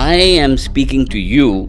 I am speaking to you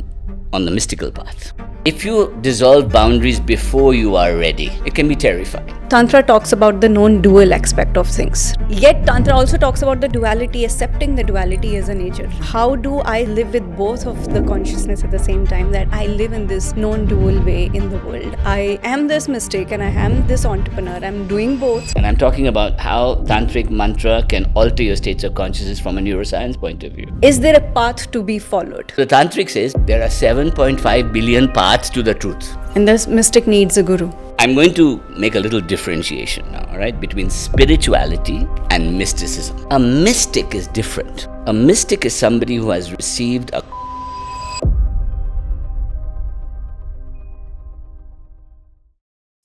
on the mystical path. If you dissolve boundaries before you are ready, it can be terrifying. Tantra talks about the non-dual aspect of things. Yet Tantra also talks about the duality, accepting the duality as a nature. How do I live with both of the consciousness at the same time, that I live in this non-dual way in the world? I am this mystic and I am this entrepreneur. I'm doing both. And I'm talking about how tantric mantra can alter your states of consciousness from a neuroscience point of view. Is there a path to be followed? The tantric says there are 7.5 billion paths to the truth. And this mystic needs a guru. I'm going to make a little differentiation now, right, between spirituality and mysticism. A mystic is different. A mystic is somebody who has received a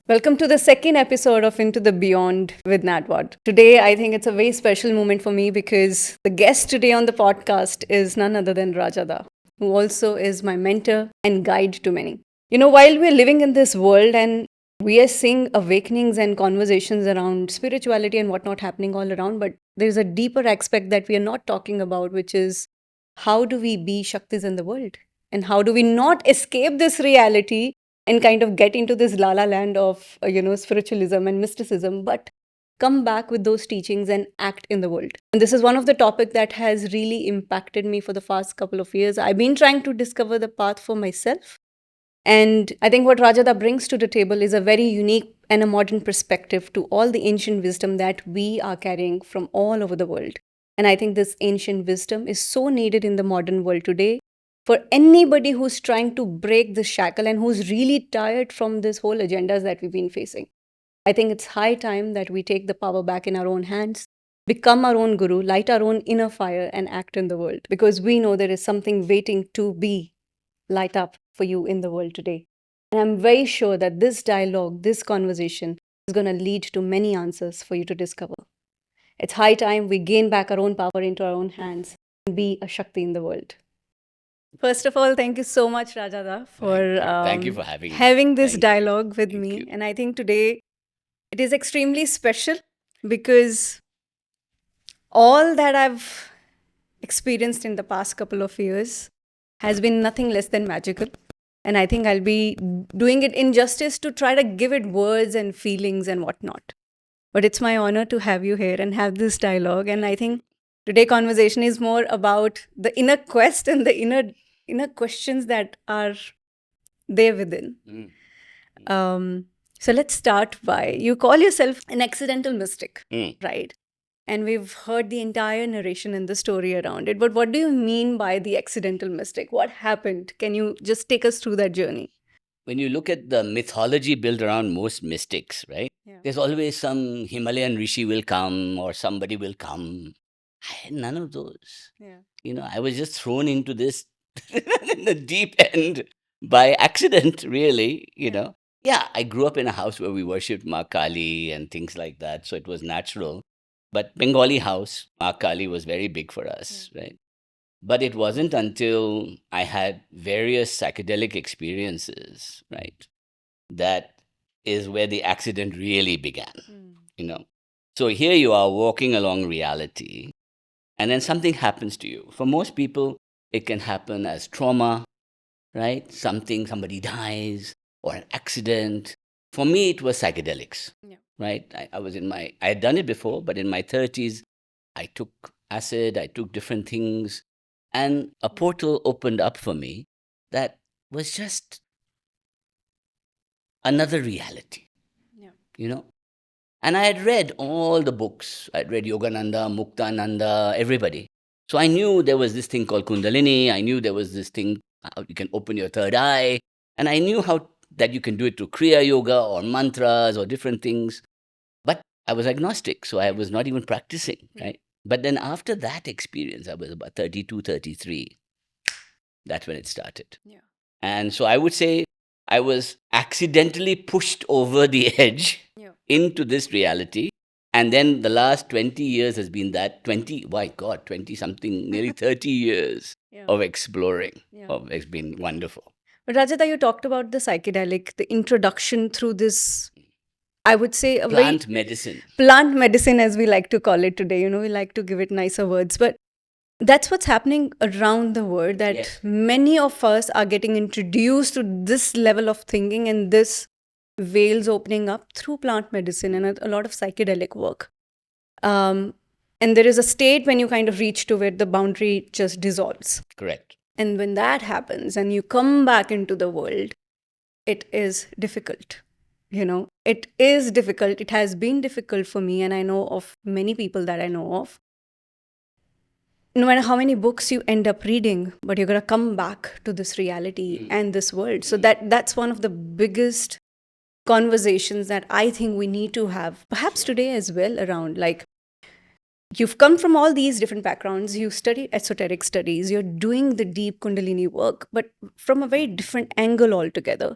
Welcome to the second episode of Into the Beyond with Nat.Bot. Today, I think it's a very special moment for me because the guest today on the podcast is none other than Rajada, who also is my mentor and guide to many. You know, while we're living in this world and we are seeing awakenings and conversations around spirituality and whatnot happening all around, but there's a deeper aspect that we are not talking about, which is how do we be Shaktis in the world? And how do we not escape this reality and kind of get into this la-la land of, spiritualism and mysticism, but come back with those teachings and act in the world. And this is one of the topics that has really impacted me for the past couple of years. I've been trying to discover the path for myself. And I think what Rajada brings to the table is a very unique and a modern perspective to all the ancient wisdom that we are carrying from all over the world. And I think this ancient wisdom is so needed in the modern world today for anybody who's trying to break the shackle and who's really tired from this whole agendas that we've been facing. I think it's high time that we take the power back in our own hands, become our own guru, light our own inner fire and act in the world, because we know there is something waiting to be light up for you in the world today. And I'm very sure that this dialogue, this conversation is going to lead to many answers for you to discover. It's high time we gain back our own power into our own hands and be a Shakti in the world. First of all, thank you so much, Rajada, for Thank you for having this Thank dialogue with Thank me. you. And I think today it is extremely special because all that I've experienced in the past couple of years has been nothing less than magical. And I think I'll be doing it injustice to try to give it words and feelings and whatnot. But it's my honor to have you here and have this dialogue. And I think today's conversation is more about the inner quest and the inner questions that are there within. So let's start by, you call yourself an accidental mystic, right? And we've heard the entire narration and the story around it. But what do you mean by the accidental mystic? What happened? Can you just take us through that journey? When you look at the mythology built around most mystics, right? Yeah. There's always some Himalayan rishi will come or somebody will come. I had none of those. Yeah. You know, I was just thrown into this in the deep end by accident, really, you know. Yeah, I grew up in a house where we worshipped Ma Kali and things like that, so it was natural. But Bengali house, Ma Kali was very big for us, right? But it wasn't until I had various psychedelic experiences, right? That is where the accident really began, you know. So here you are walking along reality, and then something happens to you. For most people, it can happen as trauma, right? Somebody dies or an accident. For me, it was psychedelics, right? I had done it before, but in my 30s, I took acid, I took different things, and a portal opened up for me that was just another reality, you know? And I had read all the books. I'd read Yogananda, Muktananda, everybody. So I knew there was this thing called Kundalini. I knew there was this thing, how you can open your third eye. And I knew how that you can do it through Kriya Yoga or mantras or different things. But I was agnostic, so I was not even practicing, right? But then after that experience, I was about 32, 33. That's when it started. Yeah. And so I would say I was accidentally pushed over the edge into this reality. And then the last 20 years has been that 20 something, nearly 30 years of exploring. It's been wonderful. But Rajada, you talked about the psychedelic, the introduction through this, I would say, a Plant medicine. Plant medicine, as we like to call it today. You know, we like to give it nicer words. But that's what's happening around the world, that Yes. many of us are getting introduced to this level of thinking and this veils opening up through plant medicine and a lot of psychedelic work. And there is a state when you kind of reach to where the boundary just dissolves. Correct. And when that happens and you come back into the world, it is difficult. It is difficult. It has been difficult for me, and I know of many people that I know of. No matter how many books you end up reading, but you're going to come back to this reality and this world. So that's one of the biggest conversations that I think we need to have, perhaps today as well, around like, you've come from all these different backgrounds, you studied esoteric studies, you're doing the deep Kundalini work, but from a very different angle altogether.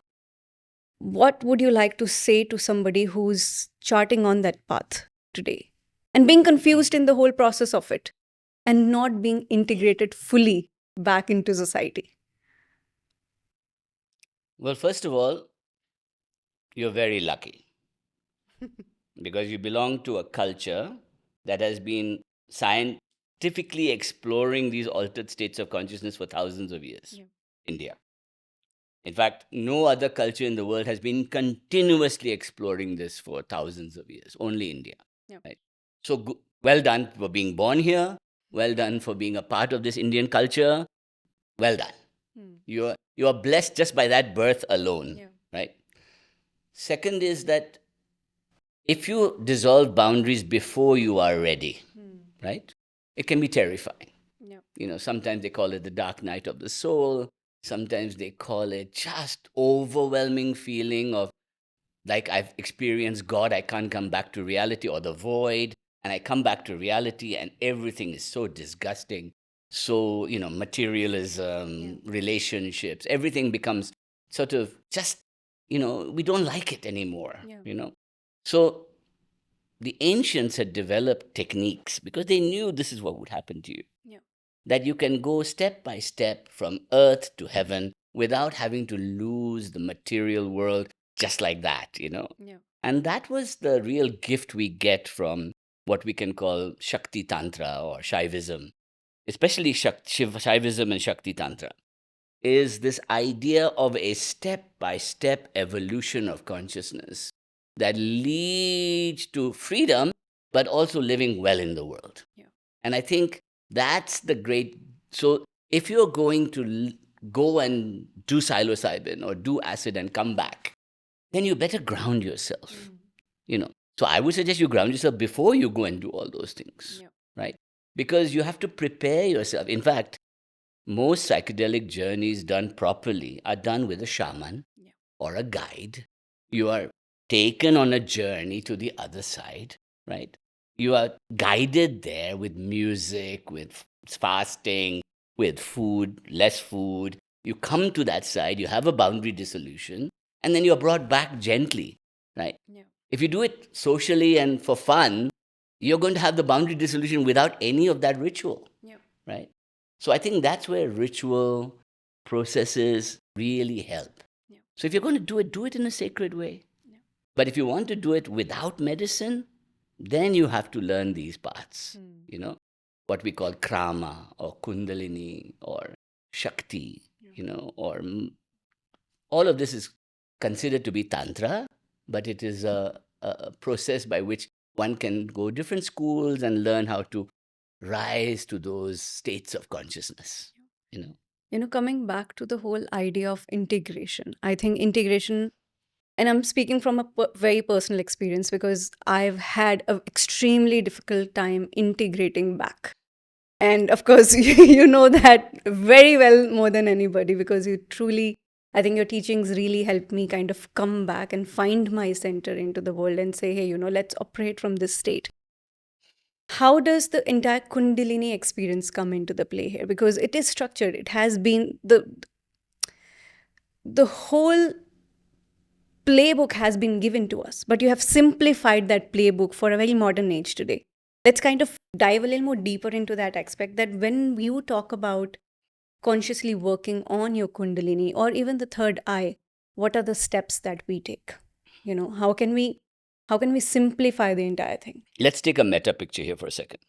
What would you like to say to somebody who's charting on that path today and being confused in the whole process of it and not being integrated fully back into society? Well, first of all, you're very lucky because you belong to a culture that has been scientifically exploring these altered states of consciousness for thousands of years. Yeah. India. In fact, no other culture in the world has been continuously exploring this for thousands of years, only India. Yeah. Right? So, well done for being born here. Well done for being a part of this Indian culture. Well done. You are blessed just by that birth alone. Yeah. Right? Second is that if you dissolve boundaries before you are ready, right, it can be terrifying. Yeah. Sometimes they call it the dark night of the soul. Sometimes they call it just overwhelming feeling of like I've experienced God, I can't come back to reality, or the void, and I come back to reality and everything is so disgusting. So, materialism, relationships, everything becomes sort of just, we don't like it anymore, Yeah. So the ancients had developed techniques because they knew this is what would happen to you. Yeah. That you can go step by step from earth to heaven without having to lose the material world just like that. Yeah. And that was the real gift we get from what we can call Shakti Tantra or Shaivism, especially Shaivism and Shakti Tantra, is this idea of a step by step evolution of consciousness that leads to freedom, but also living well in the world. Yeah. And I think that's the great. So if you're going to go and do psilocybin or do acid and come back, then you better ground yourself. So I would suggest you ground yourself before you go and do all those things, Yeah. right? Because you have to prepare yourself. In fact, most psychedelic journeys done properly are done with a shaman or a guide. You are taken on a journey to the other side, right? You are guided there with music, with fasting, with food, less food. You come to that side, you have a boundary dissolution, and then you're brought back gently, right? Yeah. If you do it socially and for fun, you're going to have the boundary dissolution without any of that ritual, Yeah. right? So I think that's where ritual processes really help. Yeah. So if you're going to do it in a sacred way. Yeah. But if you want to do it without medicine, then you have to learn these paths, what we call krama or kundalini or shakti, or all of this is considered to be tantra, but it is a process by which one can go different schools and learn how to rise to those states of consciousness, Coming back to the whole idea of integration, I think integration, and I'm speaking from a very personal experience because I've had an extremely difficult time integrating back. And of course, you know that very well more than anybody because you truly, I think your teachings really helped me kind of come back and find my center into the world and say, hey, let's operate from this state. How does the entire Kundalini experience come into the play here? Because it is structured. It has been the whole playbook has been given to us, but you have simplified that playbook for a very modern age today. Let's kind of dive a little more deeper into that aspect, that when you talk about consciously working on your Kundalini or even the third eye, what are the steps that we take? How can we simplify the entire thing? Let's take a meta picture here for a second.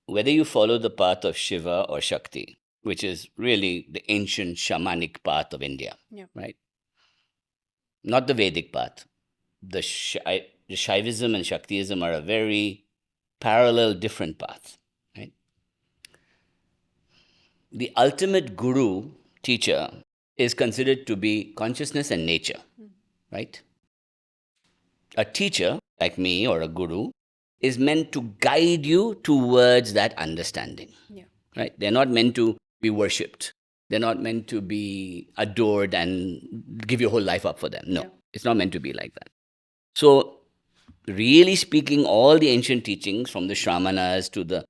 whether you follow the path of Shiva or Shakti, which is really the ancient shamanic path of India, Yeah. right? Not the Vedic path. The Shaivism and Shaktiism are a very parallel, different path, right? The ultimate guru, teacher, is considered to be consciousness and nature, right? A teacher, like me or a guru, is meant to guide you towards that understanding, Yeah. right? They're not meant to be worshipped. They're not meant to be adored and give your whole life up for them. No, Yeah. it's not meant to be like that. So, really speaking, all the ancient teachings from the Shramanas to the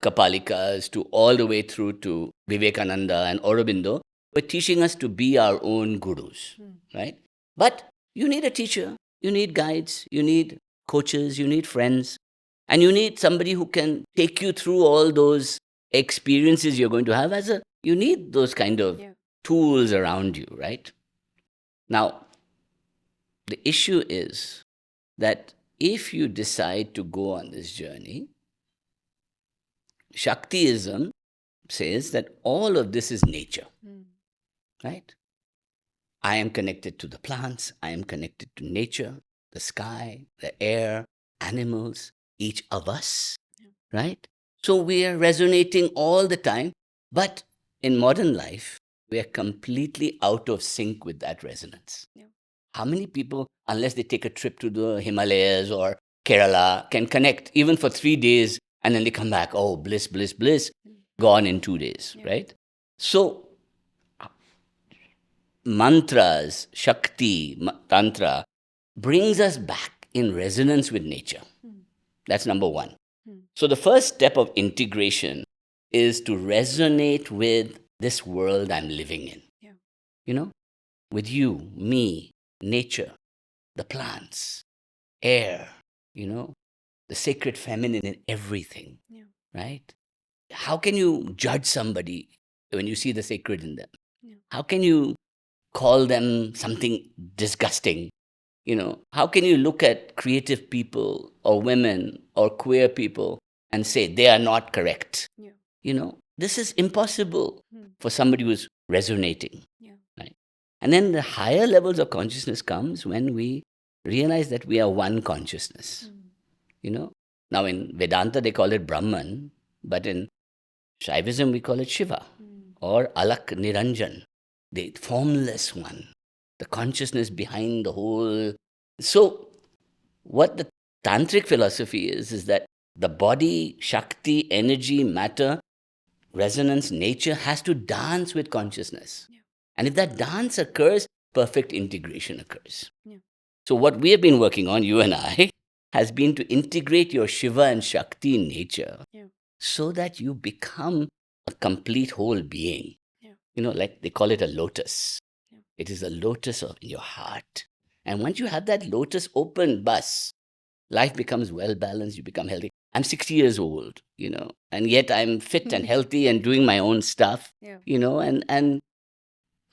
Kapalikas to all the way through to Vivekananda and Aurobindo were teaching us to be our own gurus, right? But you need a teacher, you need guides, you need coaches, you need friends, and you need somebody who can take you through all those experiences you're going to have you need those kind of Yeah. tools around you, right? Now, the issue is that if you decide to go on this journey, Shaktiism says that all of this is nature, right? I am connected to the plants, I am connected to nature, the sky, the air, animals, each of us, right? So we are resonating all the time, but in modern life, we are completely out of sync with that resonance. Yeah. How many people, unless they take a trip to the Himalayas or Kerala, can connect even for 3 days and then they come back, oh, bliss, bliss, bliss, gone in 2 days, right? So, mantras, Shakti, Tantra brings us back in resonance with nature. That's number one. So, the first step of integration is to resonate with this world I'm living in. Yeah. You know, with you, me, nature, the plants, air, the sacred feminine in everything, Yeah. right? How can you judge somebody when you see the sacred in them? Yeah. How can you call them something disgusting? How can you look at creative people or women or queer people and say they are not correct? Yeah. This is impossible for somebody who's resonating, right? And then the higher levels of consciousness comes when we realize that we are one consciousness. Now in Vedanta they call it Brahman, but in Shaivism we call it Shiva or Alak Niranjan, the formless one, the consciousness behind the whole. So what the tantric philosophy is that the body, Shakti, energy, matter, resonance, nature has to dance with consciousness. And if that dance occurs, perfect integration occurs. So what we have been working on, you and I, has been to integrate your Shiva and Shakti nature so that you become a complete whole being. Like they call it a lotus. It is a lotus in your heart. And once you have that lotus open, life becomes well balanced, you become healthy. I'm 60 years old, and yet I'm fit and healthy and doing my own stuff, and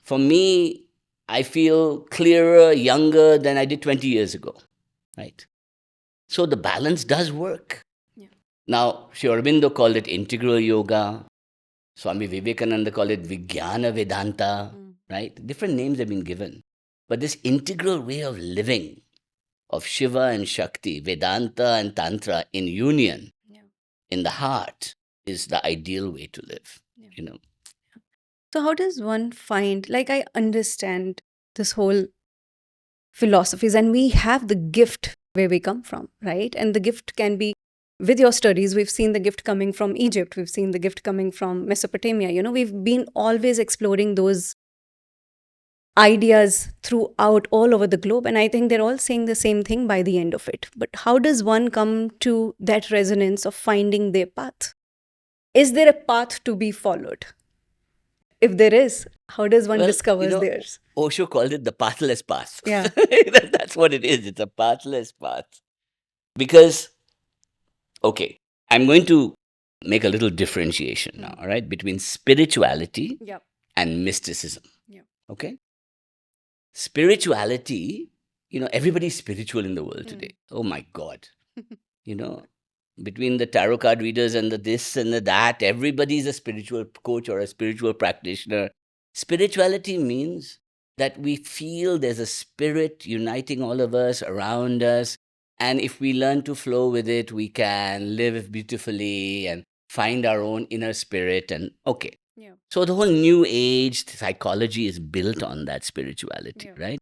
for me, I feel clearer, younger than I did 20 years ago, right? So the balance does work. Now, Sri Aurobindo called it integral yoga. Swami Vivekananda called it Vijnana Vedanta, right? Different names have been given. But this integral way of living of Shiva and Shakti, Vedanta and Tantra in union, in the heart, is the ideal way to live, So, how does one find, like, I understand this whole philosophies, and we have the gift where we come from, right? And the gift can be with your studies. We've seen the gift coming from Egypt, we've seen the gift coming from Mesopotamia. We've been always exploring those ideas throughout all over the globe. And I think they're all saying the same thing by the end of it. But how does one come to that resonance of finding their path? Is there a path to be followed? If there is, how does one discover theirs? Osho called it the pathless path. Yeah. That's what it is. It's a pathless path. Because, okay, I'm going to make a little differentiation now, all right, between spirituality and mysticism. Okay? Spirituality, everybody's spiritual in the world today. Oh my God. between the tarot card readers and the this and the that. Everybody's a spiritual coach or a spiritual practitioner. Spirituality means that we feel there's a spirit uniting all of us around us. And if we learn to flow with it, we can live beautifully and find our own inner spirit. And okay. Yeah. So the whole new age psychology is built on that spirituality, Yeah. right?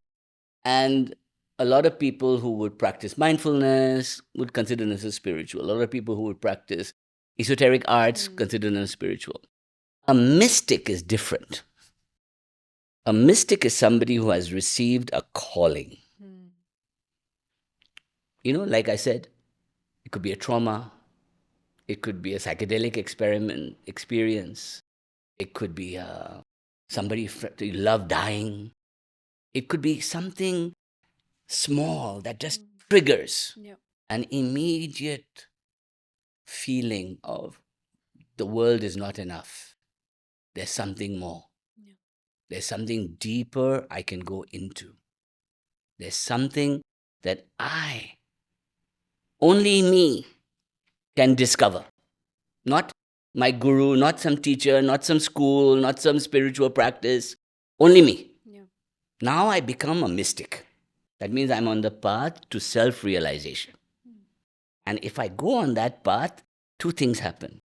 And a lot of people who would practice mindfulness would consider themselves spiritual. A lot of people who would practice esoteric arts consider them spiritual. A mystic is different. A mystic is somebody who has received a calling. You know, like I said, it could be a trauma. It could be a psychedelic experience. It could be somebody you love dying. It could be something small that just triggers an immediate feeling of the world is not enough. There's something more. There's something deeper I can go into. There's something that only me, can discover. Not my guru, not some teacher, not some school, not some spiritual practice. Only me. Yeah. Now I become a mystic. That means I'm on the path to self-realization. And if I go on that path, two things happen.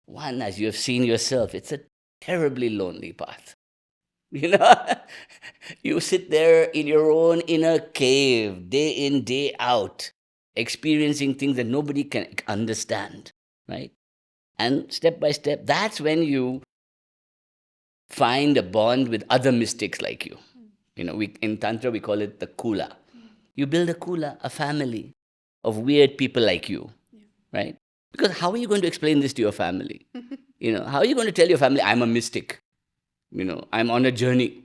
One, as you have seen yourself, it's a terribly lonely path. You know, you sit there in your own inner cave, day in, day out, experiencing things that nobody can understand, right? And step by step, that's when you find a bond with other mystics like you. You know, in Tantra, we call it the Kula. You build a Kula, a family of weird people like you, right? Because how are you going to explain this to your family? You know, how are you going to tell your family, I'm a mystic? You know, I'm on a journey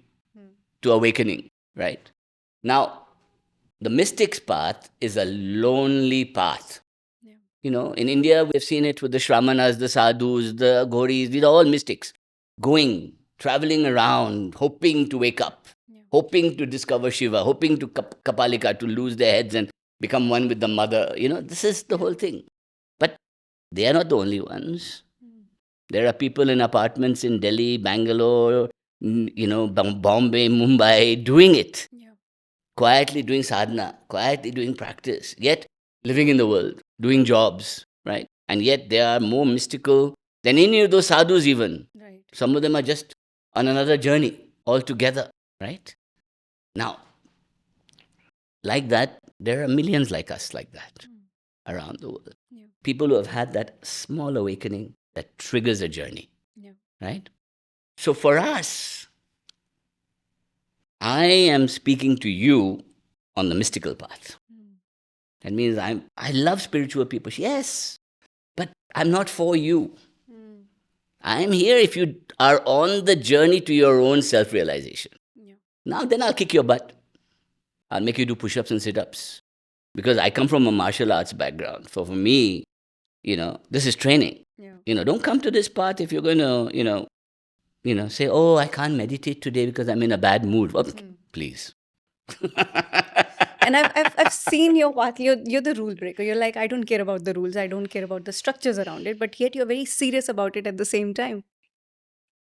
to awakening, right? Now, the mystic's path is a lonely path. Yeah. You know, in India, we've seen it with the Shramanas, the Sadhus, the Ghoris. These are all mystics going, traveling around, hoping to wake up, hoping to discover Shiva, hoping to Kapalika, to lose their heads and become one with the mother. You know, this is the whole thing. But they are not the only ones. There are people in apartments in Delhi, Bangalore, you know, Bombay, Mumbai, doing it. Yeah. Quietly doing sadhana, quietly doing practice, yet living in the world, doing jobs, right? And yet they are more mystical than any of those sadhus even. Right. Some of them are just on another journey altogether, right? Now, like that, there are millions like us like that around the world. Yeah. People who have had that small awakening that triggers a journey, right? So for us, I am speaking to you on the mystical path. That means I love spiritual people. Yes, but I'm not for you. I'm here if you are on the journey to your own self-realization. Yeah. Now then I'll kick your butt. I'll make you do push-ups and sit-ups. Because I come from a martial arts background. So for me, you know, this is training. Yeah. You know, don't come to this path if you're going to, you know, say, oh, I can't meditate today because I'm in a bad mood. Well, please. And I've seen your path. You're the rule breaker. You're like, I don't care about the rules. I don't care about the structures around it. But yet you're very serious about it at the same time.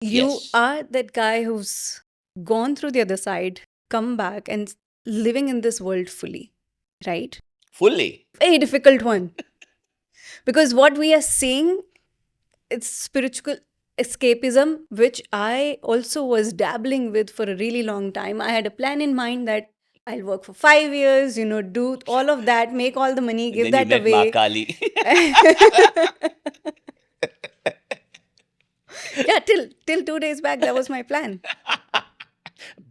You are that guy who's gone through the other side, come back and living in this world fully, right? Fully. Very difficult one. Because what we are seeing, it's spiritual escapism, which I also was dabbling with for a really long time. I had a plan in mind that I'll work for 5 years, you know, do all of that, make all the money, give that away. Ma Kali. Yeah, till 2 days back, that was my plan.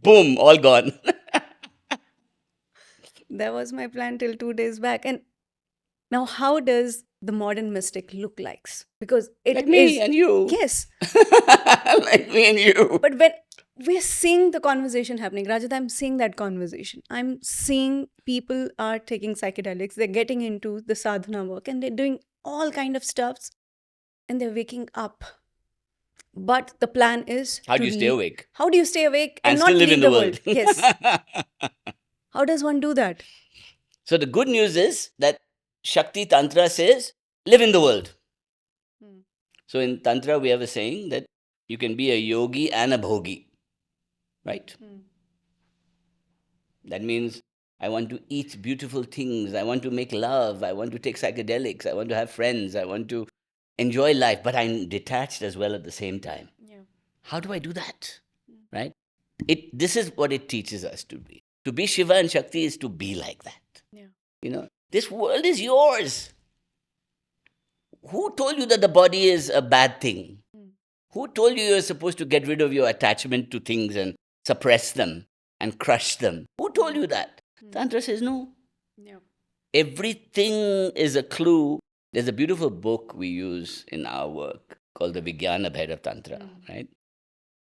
Boom, all gone. That was my plan till 2 days back. And now, how does the modern mystic look like? Because it like me is, and you. Yes. Like me and you. But when we're seeing the conversation happening, Rajada, I'm seeing that conversation. I'm seeing people are taking psychedelics. They're getting into the sadhana work and they're doing all kind of stuffs and they're waking up. But the plan is how do you stay awake? How do you stay awake and not still live leave in the world? Yes. How does one do that? So the good news is that Shakti Tantra says live in the world. Hmm. So in Tantra, we have a saying that you can be a yogi and a bhogi, right? Hmm. That means I want to eat beautiful things. I want to make love. I want to take psychedelics. I want to have friends. I want to enjoy life, but I'm detached as well at the same time. Yeah. How do I do that? Right? This is what it teaches us to be. To be Shiva and Shakti is to be like that. Yeah. This world is yours. Who told you that the body is a bad thing? Who told you you're supposed to get rid of your attachment to things and suppress them and crush them? Who told you that? Tantra says no. Yeah. Everything is a clue. There's a beautiful book we use in our work called the Vijnana Bhairav Tantra, right?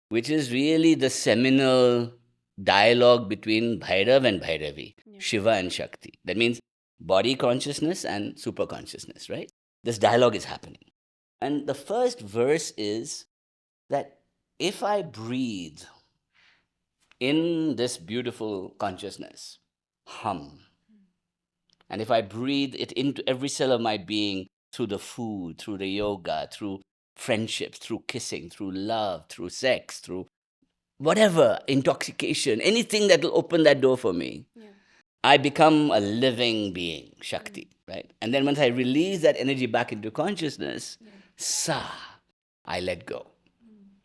Which is really the seminal dialogue between Bhairav and Bhairavi, Shiva and Shakti. That means body consciousness and super consciousness, right? This dialogue is happening. And the first verse is that if I breathe in this beautiful consciousness, hum, and if I breathe it into every cell of my being through the food, through the yoga, through friendships, through kissing, through love, through sex, through whatever, intoxication, anything that will open that door for me, I become a living being, Shakti, right? And then once I release that energy back into consciousness, sa, I let go.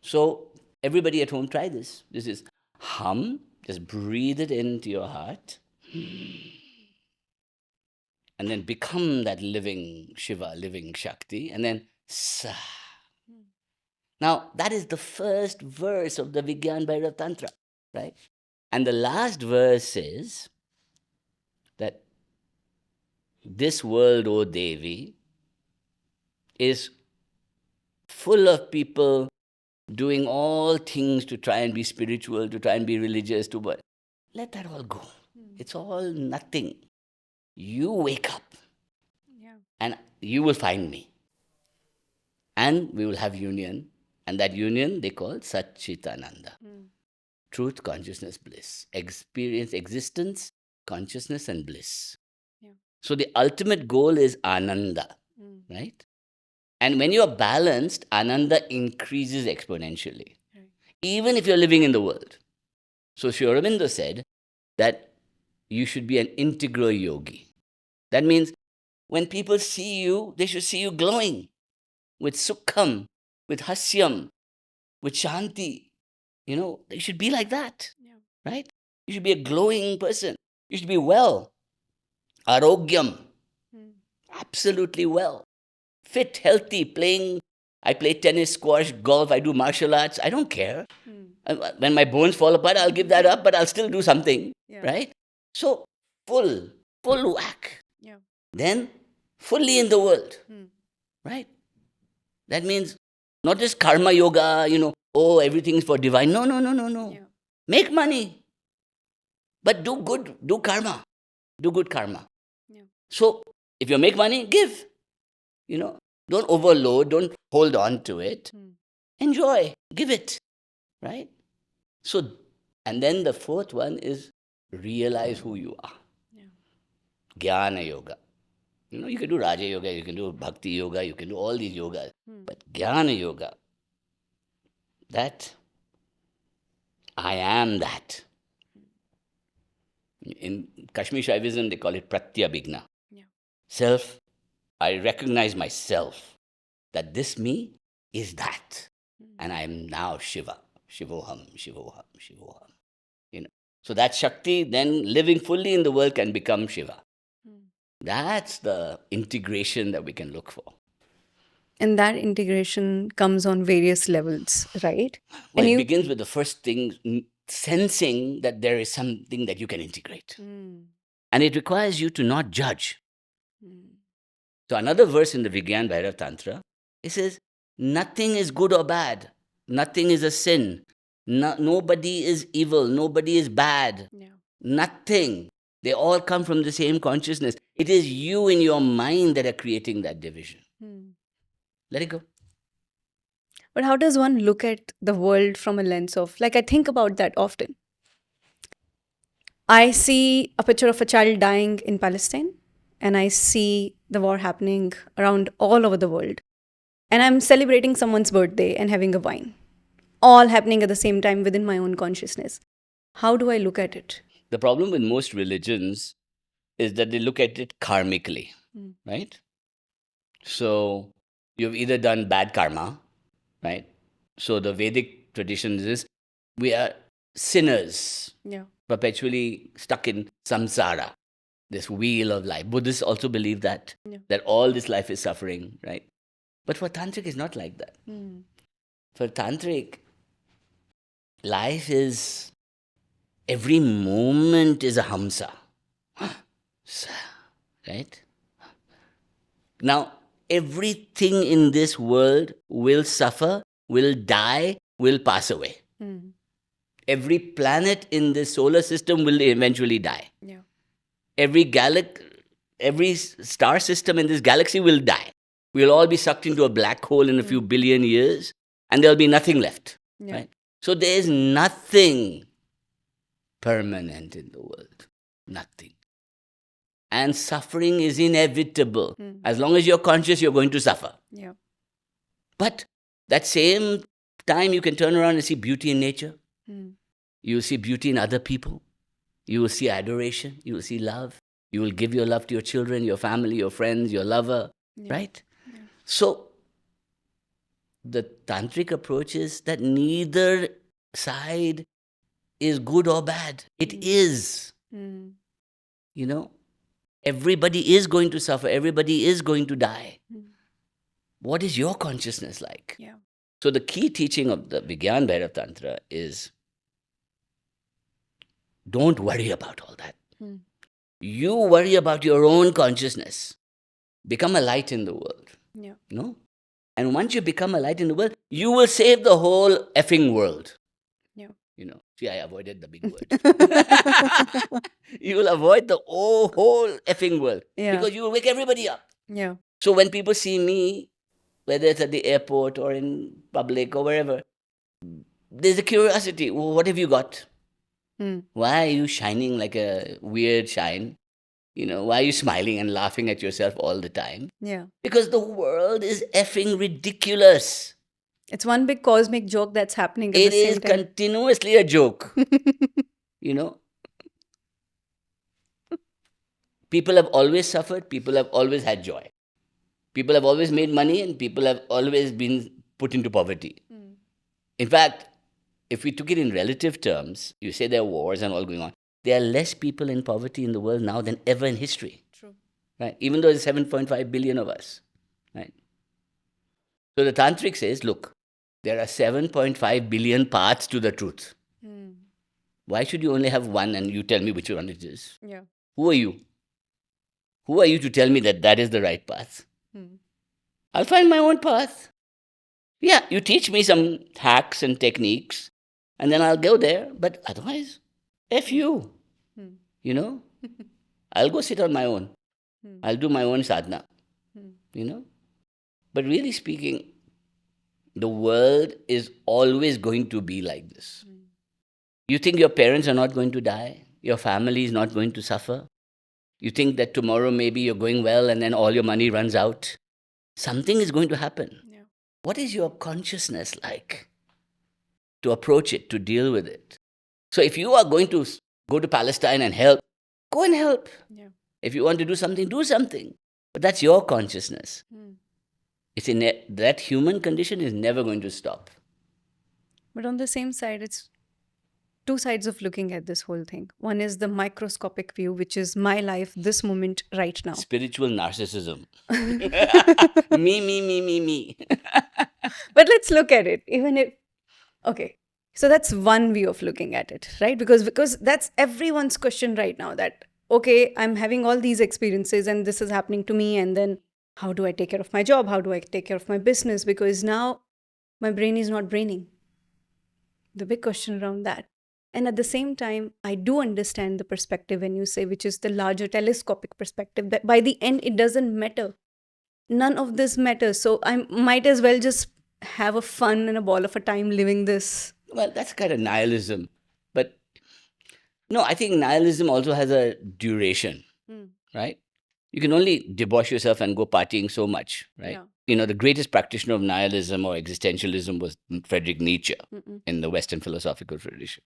So everybody at home, try this. This is hum, just breathe it into your heart. And then become that living Shiva, living Shakti, and then sa. Now, that is the first verse of the Vijnana Bhairav Tantra, right? And the last verse says that this world, O Devi, is full of people doing all things to try and be spiritual, to try and be religious, to what? Let that all go. It's all nothing. You wake up and you will find me. And we will have union. And that union they call Satchitananda. Truth, consciousness, bliss. Experience, existence, consciousness, and bliss. So the ultimate goal is Ananda, right? And when you're balanced, Ananda increases exponentially, even if you're living in the world. So Sri Aurobindo said that you should be an integral yogi. That means when people see you, they should see you glowing with sukham, with hasyam, with shanti. They should be like that, right? You should be a glowing person. You should be well. Arogyam, absolutely well. Fit, healthy, playing. I play tennis, squash, golf. I do martial arts. I don't care. When my bones fall apart, I'll give that up, but I'll still do something, right? So full whack. Then fully in the world, right? That means not just karma yoga, oh, everything is for divine. No. Make money, but do good, do karma, do good karma. So if you make money, give. Don't overload, don't hold on to it. Enjoy, give it, right? So, and then the fourth one is realize who you are. Jnana yoga. You can do Raja yoga, you can do Bhakti yoga, you can do all these yogas. But Jnana yoga, that I am that. In Kashmir Shaivism, they call it Pratyabhigna. Self, I recognize myself, that this me is that. And I am now Shiva. Shivoham, Shivoham, Shivoham. So that Shakti, then living fully in the world, can become Shiva. That's the integration that we can look for. And that integration comes on various levels, right? Well, it begins with the first thing, sensing that there is something that you can integrate. And it requires you to not judge. So another verse in the Vijnana Bhairav Tantra, it says, nothing is good or bad. Nothing is a sin. Nobody is evil. Nobody is bad. Nothing. They all come from the same consciousness. It is you in your mind that are creating that division. Let it go. But how does one look at the world from a lens of, I think about that often. I see a picture of a child dying in Palestine, and I see the war happening around all over the world, and I'm celebrating someone's birthday and having a wine, all happening at the same time within my own consciousness. How do I look at it? The problem with most religions is that they look at it karmically, right? So you've either done bad karma, right? So the Vedic traditions is we are sinners, Yeah. perpetually stuck in samsara, this wheel of life. Buddhists also believe that, Yeah. that all this life is suffering, right? But for Tantric, it's not like that. For Tantric, life is, every moment is a Hamsa, right? Now, everything in this world will suffer, will die, will pass away. Every planet in this solar system will eventually die. Yeah. Every star system in this galaxy will die. We'll all be sucked into a black hole in a few billion years, and there'll be nothing left. Yeah. Right? So there is nothing permanent in the world. Nothing. And suffering is inevitable. As long as you're conscious, you're going to suffer. Yeah. But that same time, you can turn around and see beauty in nature. You will see beauty in other people. You will see adoration. You will see love. You will give your love to your children, your family, your friends, your lover, right? Yeah. So the tantric approach is that neither side is good or bad. It is. You know, everybody is going to suffer. Everybody is going to die. What is your consciousness like? Yeah. So the key teaching of the Vigyan Bhairav Tantra is don't worry about all that. You worry about your own consciousness. Become a light in the world. Yeah. No? And once you become a light in the world, you will save the whole effing world. Yeah. You know, see, I avoided the big word. You will avoid the whole effing world. Yeah. Because you will wake everybody up. Yeah. So when people see me, whether it's at the airport or in public or wherever, there's a curiosity. Well, what have you got? Why are you shining like a weird shine? You know, why are you smiling and laughing at yourself all the time? Yeah. Because the world is effing ridiculous. It's one big cosmic joke that's happening at It the same is time. continuously a joke. You know? People have always suffered. People have always had joy. People have always made money and people have always been put into poverty. In fact, if we took it in relative terms, you say there are wars and all going on, there are less people in poverty in the world now than ever in history. True. Right? Even though there's 7.5 billion of us. Right? So the Tantric says, look, there are 7.5 billion paths to the truth. Why should you only have one and you tell me which one it is? Yeah. Who are you? Who are you to tell me that that is the right path? I'll find my own path. Yeah, you teach me some hacks and techniques, and then I'll go there. But otherwise, F you. You know? I'll go sit on my own. I'll do my own sadhana. You know? But really speaking, the world is always going to be like this. You think your parents are not going to die? Your family is not going to suffer? You think that tomorrow maybe you're going well and then all your money runs out? Something is going to happen. Yeah. What is your consciousness like to approach it, to deal with it? So if you are going to go to Palestine and help, go and help. Yeah. If you want to do something, do something. But that's your consciousness. It's that human condition is never going to stop. But on the same side, it's two sides of looking at this whole thing. One is the microscopic view, which is my life, this moment, right now. Spiritual narcissism. Me. But let's look at it. Even if, okay, so that's one view of looking at it, right? Because that's everyone's question right now, that, okay, I'm having all these experiences and this is happening to me, and then how do I take care of my job? How do I take care of my business? Because now my brain is not braining. The big question around that. And at the same time, I do understand the perspective when you say, which is the larger telescopic perspective, that by the end, it doesn't matter. None of this matters. So I might as well just have a fun and a ball of a time living this. Well, that's kind of nihilism. But no, I think nihilism also has a duration, right? You can only debauch yourself and go partying so much, right? Yeah. The greatest practitioner of nihilism or existentialism was Friedrich Nietzsche in the Western philosophical tradition.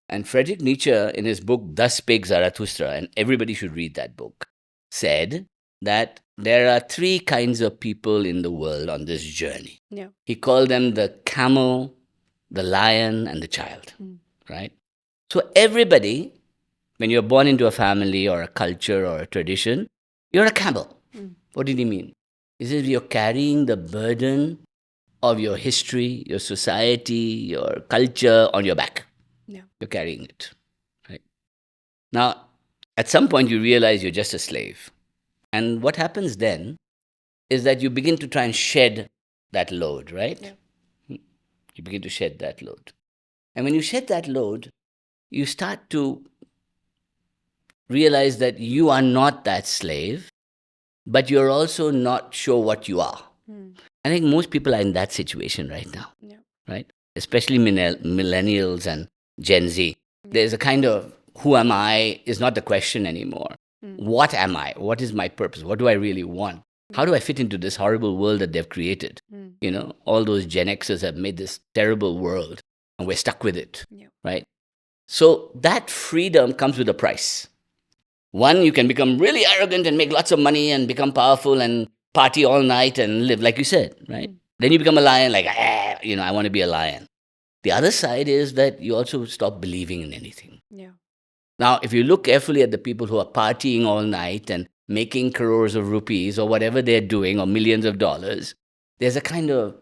And Friedrich Nietzsche, in his book Thus Spake Zarathustra, and everybody should read that book, said that there are three kinds of people in the world on this journey. Yeah. He called them the camel, the lion, and the child, right? So everybody, when you're born into a family or a culture or a tradition, you're a camel. What did he mean? He says you're carrying the burden of your history, your society, your culture on your back. Yeah. You're carrying it, right? Now, at some point, you realize you're just a slave. And what happens then is that you begin to try and shed that load, right? Yeah. You begin to shed that load. And when you shed that load, you start to realize that you are not that slave, but you're also not sure what you are. I think most people are in that situation right now, right? Especially millennials and Gen Z. There's a kind of who am I is not the question anymore. What am I? What is my purpose? What do I really want? How do I fit into this horrible world that they've created? All those Gen Xers have made this terrible world and we're stuck with it, right? So that freedom comes with a price. One, you can become really arrogant and make lots of money and become powerful and party all night and live, like you said, right? Then you become a lion, like, I want to be a lion. The other side is that you also stop believing in anything. Yeah. Now, if you look carefully at the people who are partying all night and making crores of rupees or whatever they're doing or millions of dollars, there's a kind of,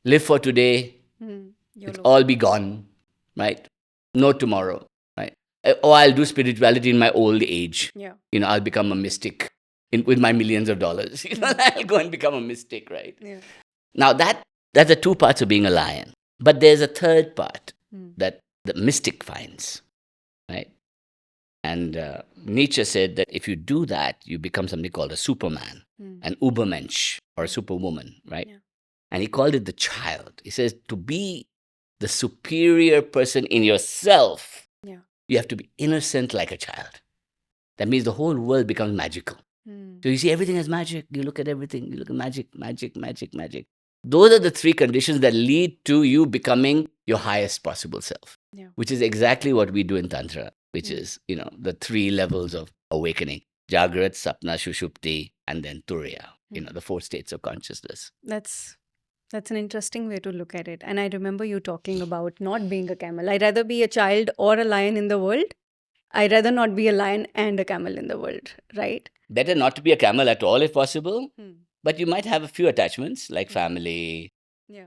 live for today, it'll all be gone, right? No tomorrow, right? Or I'll do spirituality in my old age. Yeah. I'll become a mystic with my millions of dollars. I'll go and become a mystic, right? Yeah. Now, that's the two parts of being a lion. But there's a third part that the mystic finds, right? And Nietzsche said that if you do that, you become something called a superman, an ubermensch, or a superwoman, right? Yeah. And he called it the child. He says to be the superior person in yourself, you have to be innocent like a child. That means the whole world becomes magical. So you see everything as magic. You look at everything. You look at magic, magic, magic, magic. Those are the three conditions that lead to you becoming your highest possible self, which is exactly what we do in Tantra, which is, the three levels of awakening: Jagrat, Sapna, Shushupti, and then Turiya, the four states of consciousness. That's an interesting way to look at it. And I remember you talking about not being a camel. I'd rather be a child or a lion in the world. I'd rather not be a lion and a camel in the world, right? Better not to be a camel at all if possible. But you might have a few attachments like family,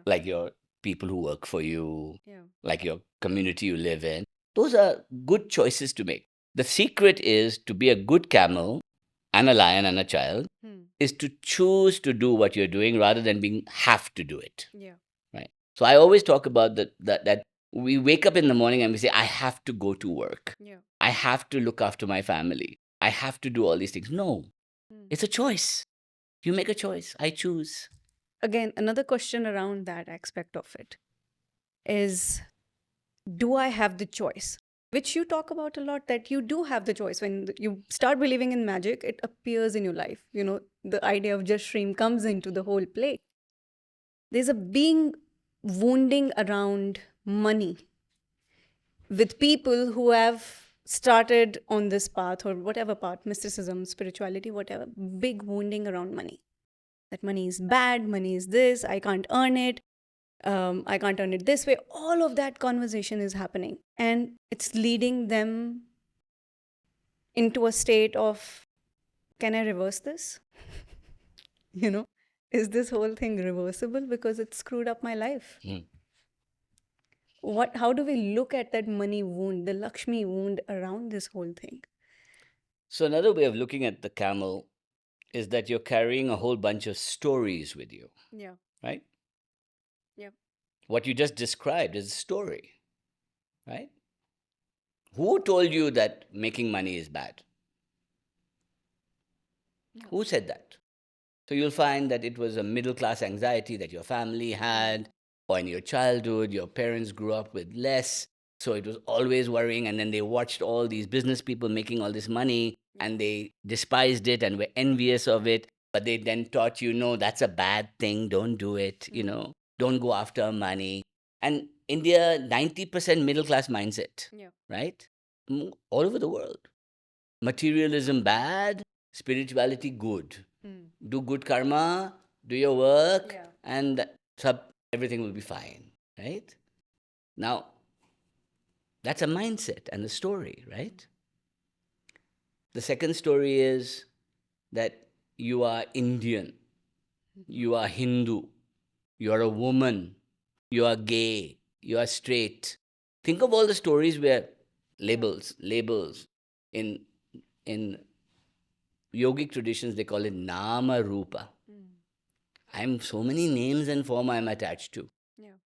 like your people who work for you, like your community you live in. Those are good choices to make. The secret is to be a good camel and a lion and a child is to choose to do what you're doing rather than being have to do it. Right. So I always talk about that we wake up in the morning and we say, I have to go to work. I have to look after my family. I have to do all these things. No, it's a choice. You make a choice. I choose. Again, another question around that aspect of it is, do I have the choice? Which you talk about a lot, that you do have the choice. When you start believing in magic, it appears in your life. The idea of just stream comes into the whole play. There's a being wounding around money with people who have started on this path or whatever path, mysticism, spirituality, whatever, big wounding around money. That money is bad, money is this, I can't earn it, I can't earn it this way. All of that conversation is happening. And it's leading them into a state of, can I reverse this? Is this whole thing reversible? Because it screwed up my life. How do we look at that money wound, the Lakshmi wound around this whole thing? So another way of looking at the camel is that you're carrying a whole bunch of stories with you. Yeah. Right? Yep. What you just described is a story. Right? Who told you that making money is bad? No. Who said that? So you'll find that it was a middle-class anxiety that your family had, or in your childhood, your parents grew up with less, so it was always worrying, and then they watched all these business people making all this money, and they despised it and were envious of it. But they then taught you, no, that's a bad thing. Don't do it. Don't go after money. And India, 90% middle class mindset, right? All over the world. Materialism bad, spirituality good. Do good karma, do your work, and everything will be fine, right? Now, that's a mindset and a story, right? The second story is that you are Indian, you are Hindu, you are a woman, you are gay, you are straight. Think of all the stories where labels. In yogic traditions, they call it nama rupa. I'm so many names and form I'm attached to,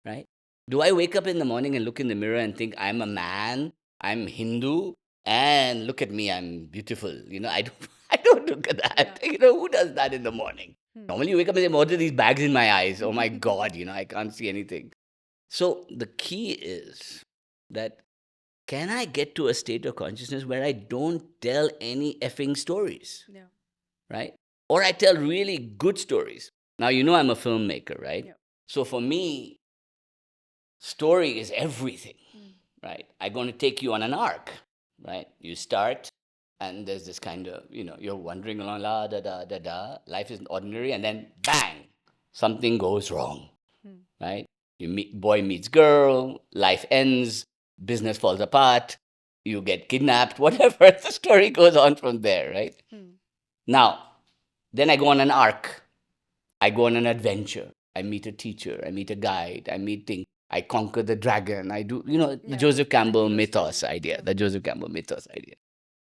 right? Do I wake up in the morning and look in the mirror and think I'm a man, I'm Hindu, and look at me, I'm beautiful? I don't, I don't look at that. Who does that in the morning? Normally, you wake up and say, "What are these bags in my eyes? Oh my God, I can't see anything." So the key is that can I get to a state of consciousness where I don't tell any effing stories, right? Or I tell really good stories. Now, I'm a filmmaker, right? So for me, story is everything, right? I'm going to take you on an arc, right? You start, and there's this kind of, you're wandering along, la da da da da. Life is ordinary, and then bang, something goes wrong, right? Boy meets girl, life ends, business falls apart, you get kidnapped, whatever. The story goes on from there, right? Now, then I go on an arc. I go on an adventure. I meet a teacher. I meet a guide. I conquer the dragon. I do, the Joseph Campbell mythos idea, the Joseph Campbell mythos idea.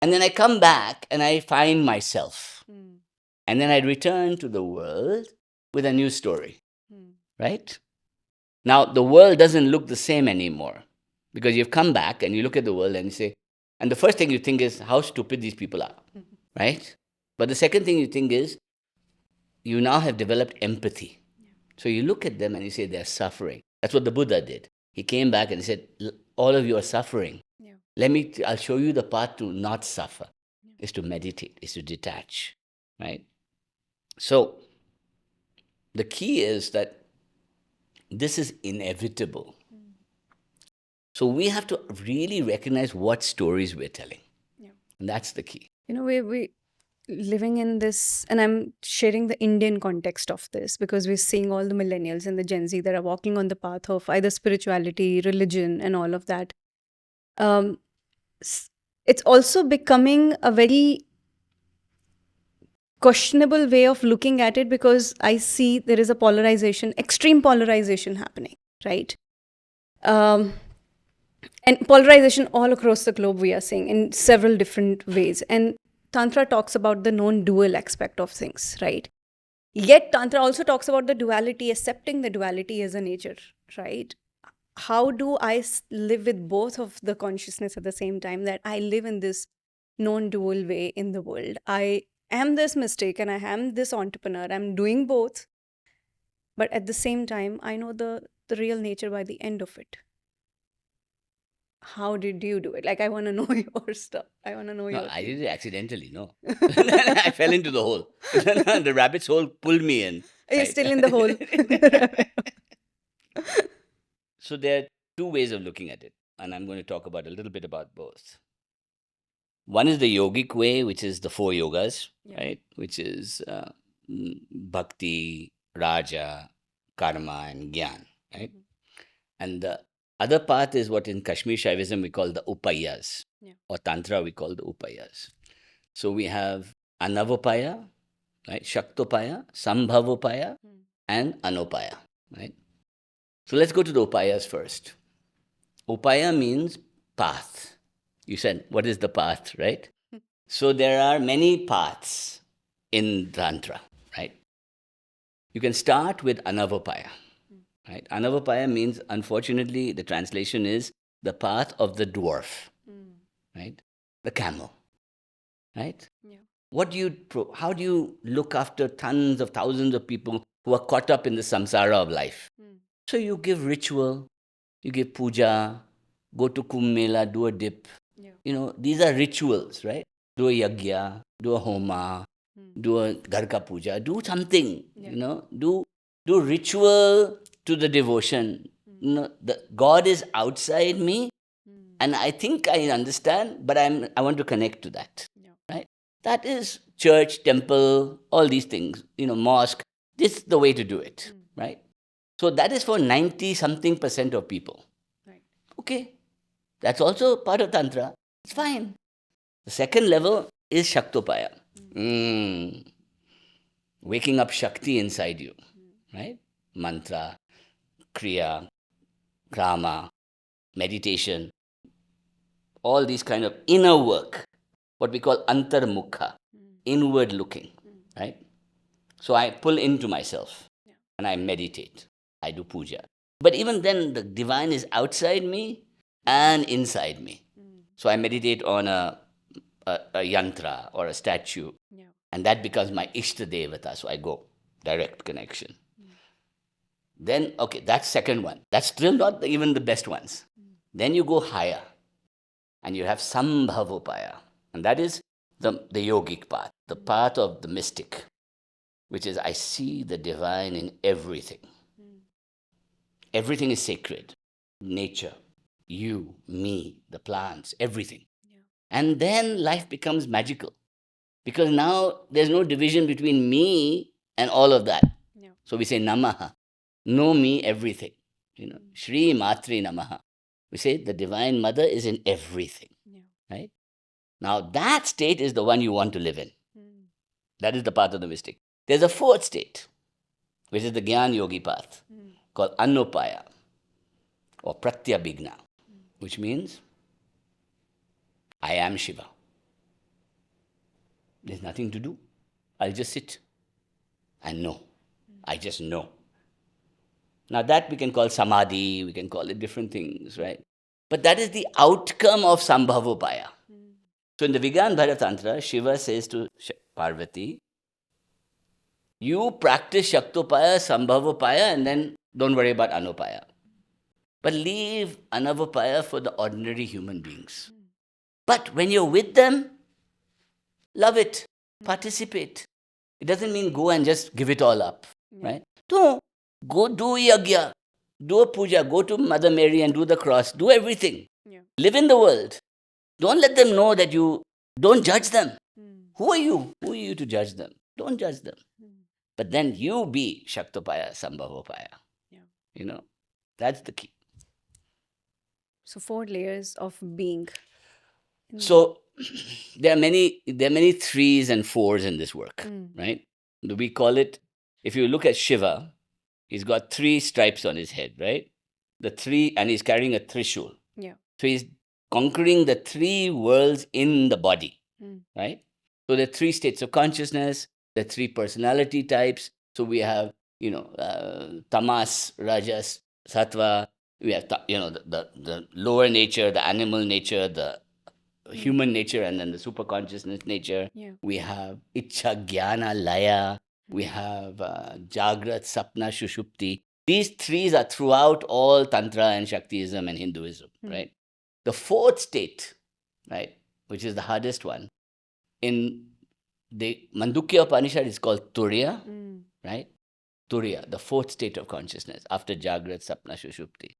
And then I come back and I find myself. And then I return to the world with a new story, right? Now, the world doesn't look the same anymore because you've come back and you look at the world and you say, and the first thing you think is how stupid these people are, right? But the second thing you think is you now have developed empathy. So you look at them and you say they're suffering. That's what the Buddha did. He came back and he said, all of you are suffering. I'll show you the path to not suffer, is to meditate, is to detach, right? So the key is that this is inevitable. So we have to really recognize what stories we're telling. And that's the key. We living in this, and I'm sharing the Indian context of this because we're seeing all the millennials and the Gen Z that are walking on the path of either spirituality, religion, and all of that. It's also becoming a very questionable way of looking at it because I see there is a polarization, extreme polarization happening, right? And polarization all across the globe we are seeing in several different ways. And Tantra talks about the non-dual aspect of things, right? Yet Tantra also talks about the duality, accepting the duality as a nature, right? How do I live with both of the consciousness at the same time, that I live in this non-dual way in the world? I am this mystic and I am this entrepreneur. I'm doing both. But at the same time, I know the real nature by the end of it. How did you do it? Like, I want to know your stuff. I want to know your I did it accidentally, no. I fell into the hole. The rabbit's hole pulled me in. You're still in the hole. So there are two ways of looking at it. And I'm going to talk about a little bit about both. One is the yogic way, which is the 4 yogas, right? Which is bhakti, raja, karma, and gyan, right? And the other path is what in Kashmir Shaivism we call the upayas, or Tantra we call the upayas. So we have anavopaya, right? Shaktopaya, sambhavopaya, and anopaya, right? So let's go to the upayas first. Upaya means path. You said, what is the path, right? So there are many paths in Tantra, right? You can start with anavopaya, right? Anavopaya means, unfortunately, the translation is the path of the dwarf, right? The camel, right? How do you look after tons of thousands of people who are caught up in the samsara of life? So you give ritual, you give puja, go to Kumbh Mela, do a dip. These are rituals, right? do a yagya, do a homa, do a garka puja, do something, do ritual to the devotion. The God is outside me, and I think I understand, but I want to connect to that. Right? That is church, temple, all these things, mosque. This is the way to do it, right? So that is for 90 something percent of people. Right. Okay. That's also part of Tantra. It's fine. The second level is Shaktopaya. Waking up Shakti inside you, right? Mantra, Kriya, Krama, meditation, all these kind of inner work, what we call antarmukha, inward looking, right? So I pull into myself and I meditate. I do puja. But even then, the divine is outside me and inside me. So I meditate on a yantra or a statue, and that becomes my Ishta Devata. So I go direct connection. Then, okay, that's second one. That's still not even the best ones. Then you go higher, and you have Sambhavopaya, and that is the yogic path, the path of the mystic, which is I see the divine in everything. Everything is sacred. Nature, you, me, the plants, everything. And then life becomes magical because now there's no division between me and all of that. So we say Namaha, know me, everything. Shri Matri Namaha. We say the Divine Mother is in everything. Right? Now that state is the one you want to live in. That is the path of the mystic. There's a fourth state, which is the Gyan Yogi path, called Annopaya or Pratyabhigna, which means I am Shiva. There's nothing to do. I'll just sit and know. I just know. Now that we can call samadhi, we can call it different things, right? But that is the outcome of Sambhavopaya. So in the Vigyan Bharat Tantra, Shiva says to Parvati, you practice Shaktopaya, Sambhavopaya, and then don't worry about Anupaya. But leave Anavapaya for the ordinary human beings. But when you're with them, love it, participate. It doesn't mean go and just give it all up, right? No, go do yagya, do a puja, go to Mother Mary and do the cross, do everything. Live in the world. Don't let them know that don't judge them. Who are you? Who are you to judge them? Don't judge them. But then you be Shaktopaya, Sambhavopaya. That's the key. So 4 layers of being. So there are many threes and fours in this work, right? We call it, if you look at Shiva, he's got 3 stripes on his head, right? And he's carrying a trishul. Yeah. So he's conquering the 3 worlds in the body, right? So there are 3 states of consciousness, there are 3 personality types. So we have, tamas, rajas, sattva. We have, the lower nature, the animal nature, the human nature, and then the super consciousness nature. We have Ichha, Jnana, Laya. We have Jagrat, Sapna, Shushupti. These 3 are throughout all Tantra and Shaktiism and Hinduism, right? The 4th state, right, which is the hardest one, in the Mandukya Upanishad is called Turiya, right? Turiya, the 4th state of consciousness after Jagrat, Sapna, Shushupti.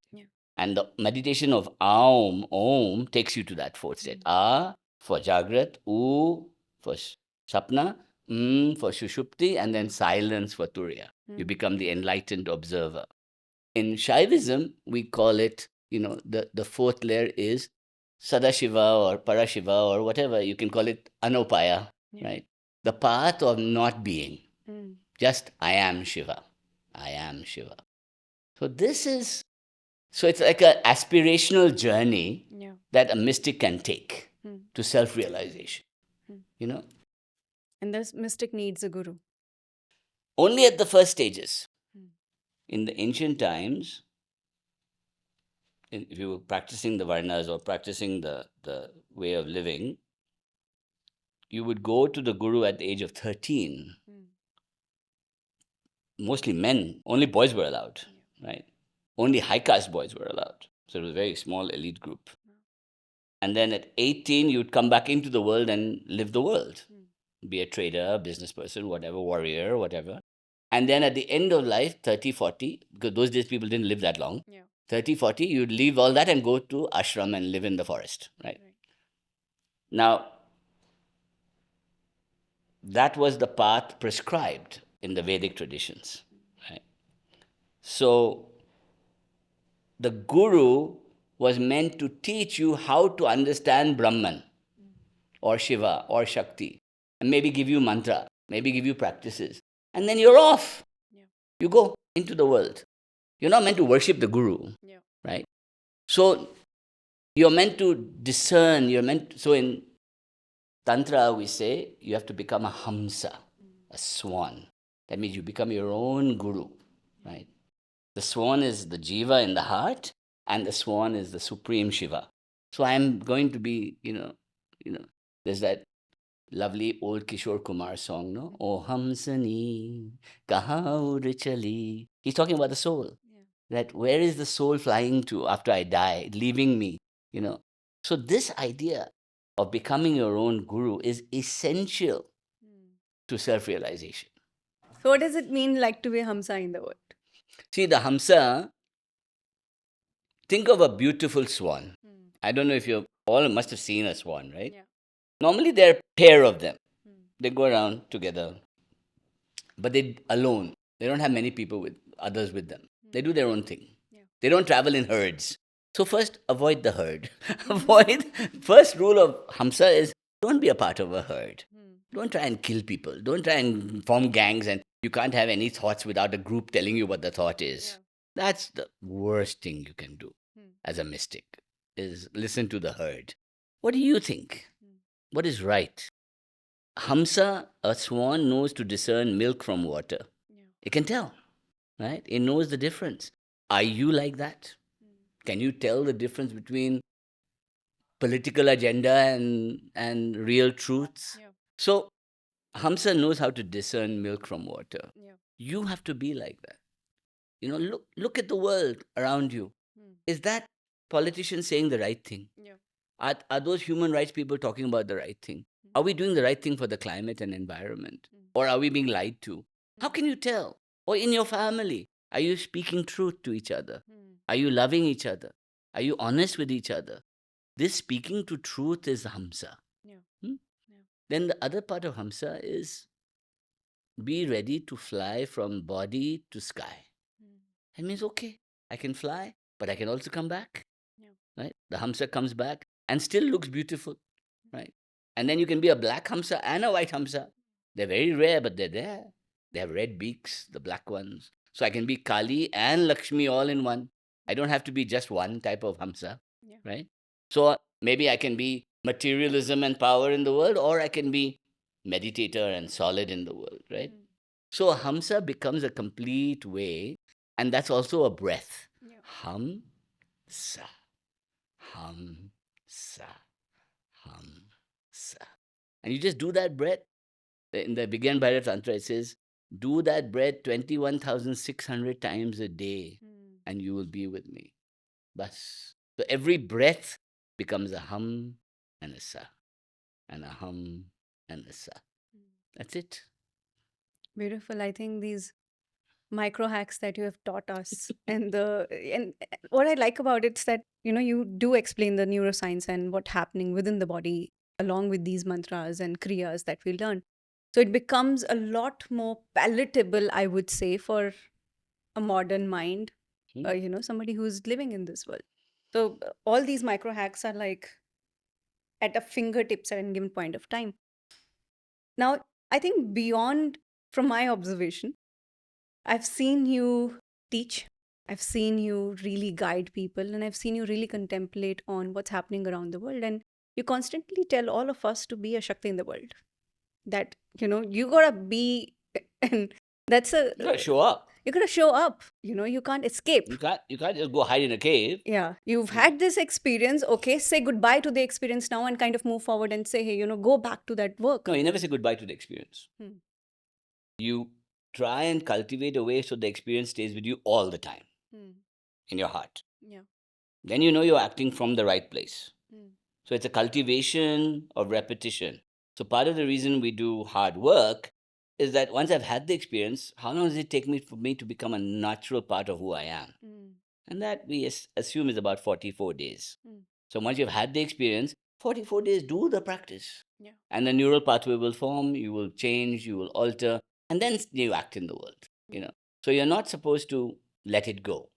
And the meditation of Om takes you to that 4th state. A for Jagrat, U for Sapna, for Shushupti, and then silence for Turiya. You become the enlightened observer. In Shaivism, we call it, the 4th layer is Sadashiva or Parashiva or whatever. You can call it Anopaya, right? The path of not being. Just I am Shiva. I am Shiva. So it's like an aspirational journey that a mystic can take to self-realization, And this mystic needs a guru. Only at the first stages. In the ancient times, if you were practicing the varnas or practicing the way of living, you would go to the guru at the age of 13. Mostly men, only boys were allowed, right? Only high caste boys were allowed. So it was a very small elite group. And then at 18, you'd come back into the world and live the world. Be a trader, business person, whatever, warrior, whatever. And then at the end of life, 30, 40, because those days people didn't live that long. 30, 40, you'd leave all that and go to ashram and live in the forest, right? Now, that was the path prescribed in the Vedic traditions, right? So the guru was meant to teach you how to understand Brahman or Shiva or Shakti, and maybe give you mantra, maybe give you practices. And then you're off. You go into the world. You're not meant to worship the guru, right? So you're meant to discern. So in Tantra, we say you have to become a Hamsa, a swan. That means you become your own guru, right? The swan is the jiva in the heart, and the swan is the supreme Shiva. So I'm going to be, there's that lovely old Kishore Kumar song, no? Oh Hamsani, kaha ud chali. He's talking about the soul. That where is the soul flying to after I die, leaving me, So this idea of becoming your own guru is essential to self-realization. So, what does it mean like to be a Hamsa in the world? See, the Hamsa, think of a beautiful swan. I don't know if you all must have seen a swan, right? Normally there are a pair of them. They go around together, but they alone. They don't have many people with others with them. They do their own thing. They don't travel in herds. So first, avoid the herd. First rule of Hamsa is don't be a part of a herd. Don't try and kill people. Don't try and form gangs, and you can't have any thoughts without a group telling you what the thought is. That's the worst thing you can do as a mystic, is listen to the herd. What do you think? What is right? Hamsa, a swan, knows to discern milk from water. It can tell, right? It knows the difference. Are you like that? Can you tell the difference between political agenda and real truths? So Hamsa knows how to discern milk from water. You have to be like that. Look at the world around you. Is that politician saying the right thing? Are those human rights people talking about the right thing? Are we doing the right thing for the climate and environment? Or are we being lied to? How can you tell? Or in your family, are you speaking truth to each other? Are you loving each other? Are you honest with each other? This speaking to truth is Hamsa. Then the other part of Hamsa is be ready to fly from body to sky. That means, okay, I can fly, but I can also come back. Right? The Hamsa comes back and still looks beautiful. Right? And then you can be a black Hamsa and a white Hamsa. They're very rare, but they're there. They have red beaks, the black ones. So I can be Kali and Lakshmi all in one. I don't have to be just one type of Hamsa. Right? So maybe I can be materialism and power in the world, or I can be meditator and solid in the world. Right? So Hamsa becomes a complete way, and that's also a breath. Hamsa. Hamsa. Hamsa. And you just do that breath. In the Begin Bharat Tantra, it says, do that breath 21,600 times a day, and you will be with me. Bas. So every breath becomes a hum and a sa, and a hum and a sa. That's it. Beautiful. I think these micro hacks that you have taught us and what I like about it is that you do explain the neuroscience and what's happening within the body along with these mantras and kriyas that we learn. So it becomes a lot more palatable, I would say, for a modern mind, somebody who's living in this world. So all these micro hacks are like at a fingertips at any given point of time. Now, I think beyond, from my observation, I've seen you teach, I've seen you really guide people, and I've seen you really contemplate on what's happening around the world. And you constantly tell all of us to be a Shakti in the world. That, you gotta be, and that's You gotta show up. you gotta show up. You can't escape. You can't just go hide in a cave. Yeah, you've had this experience. Okay, say goodbye to the experience now and kind of move forward and say, hey, go back to that work. No, you never say goodbye to the experience. You try and cultivate a way so the experience stays with you all the time in your heart. Then you're acting from the right place. So it's a cultivation of repetition. So part of the reason we do hard work is that once I've had the experience, how long does it take me for me to become a natural part of who I am? And that we assume is about 44 days. So once you've had the experience, 44 days, do the practice. Yeah. And the neural pathway will form, you will change, you will alter, and then you act in the world. You know. So you're not supposed to let it go.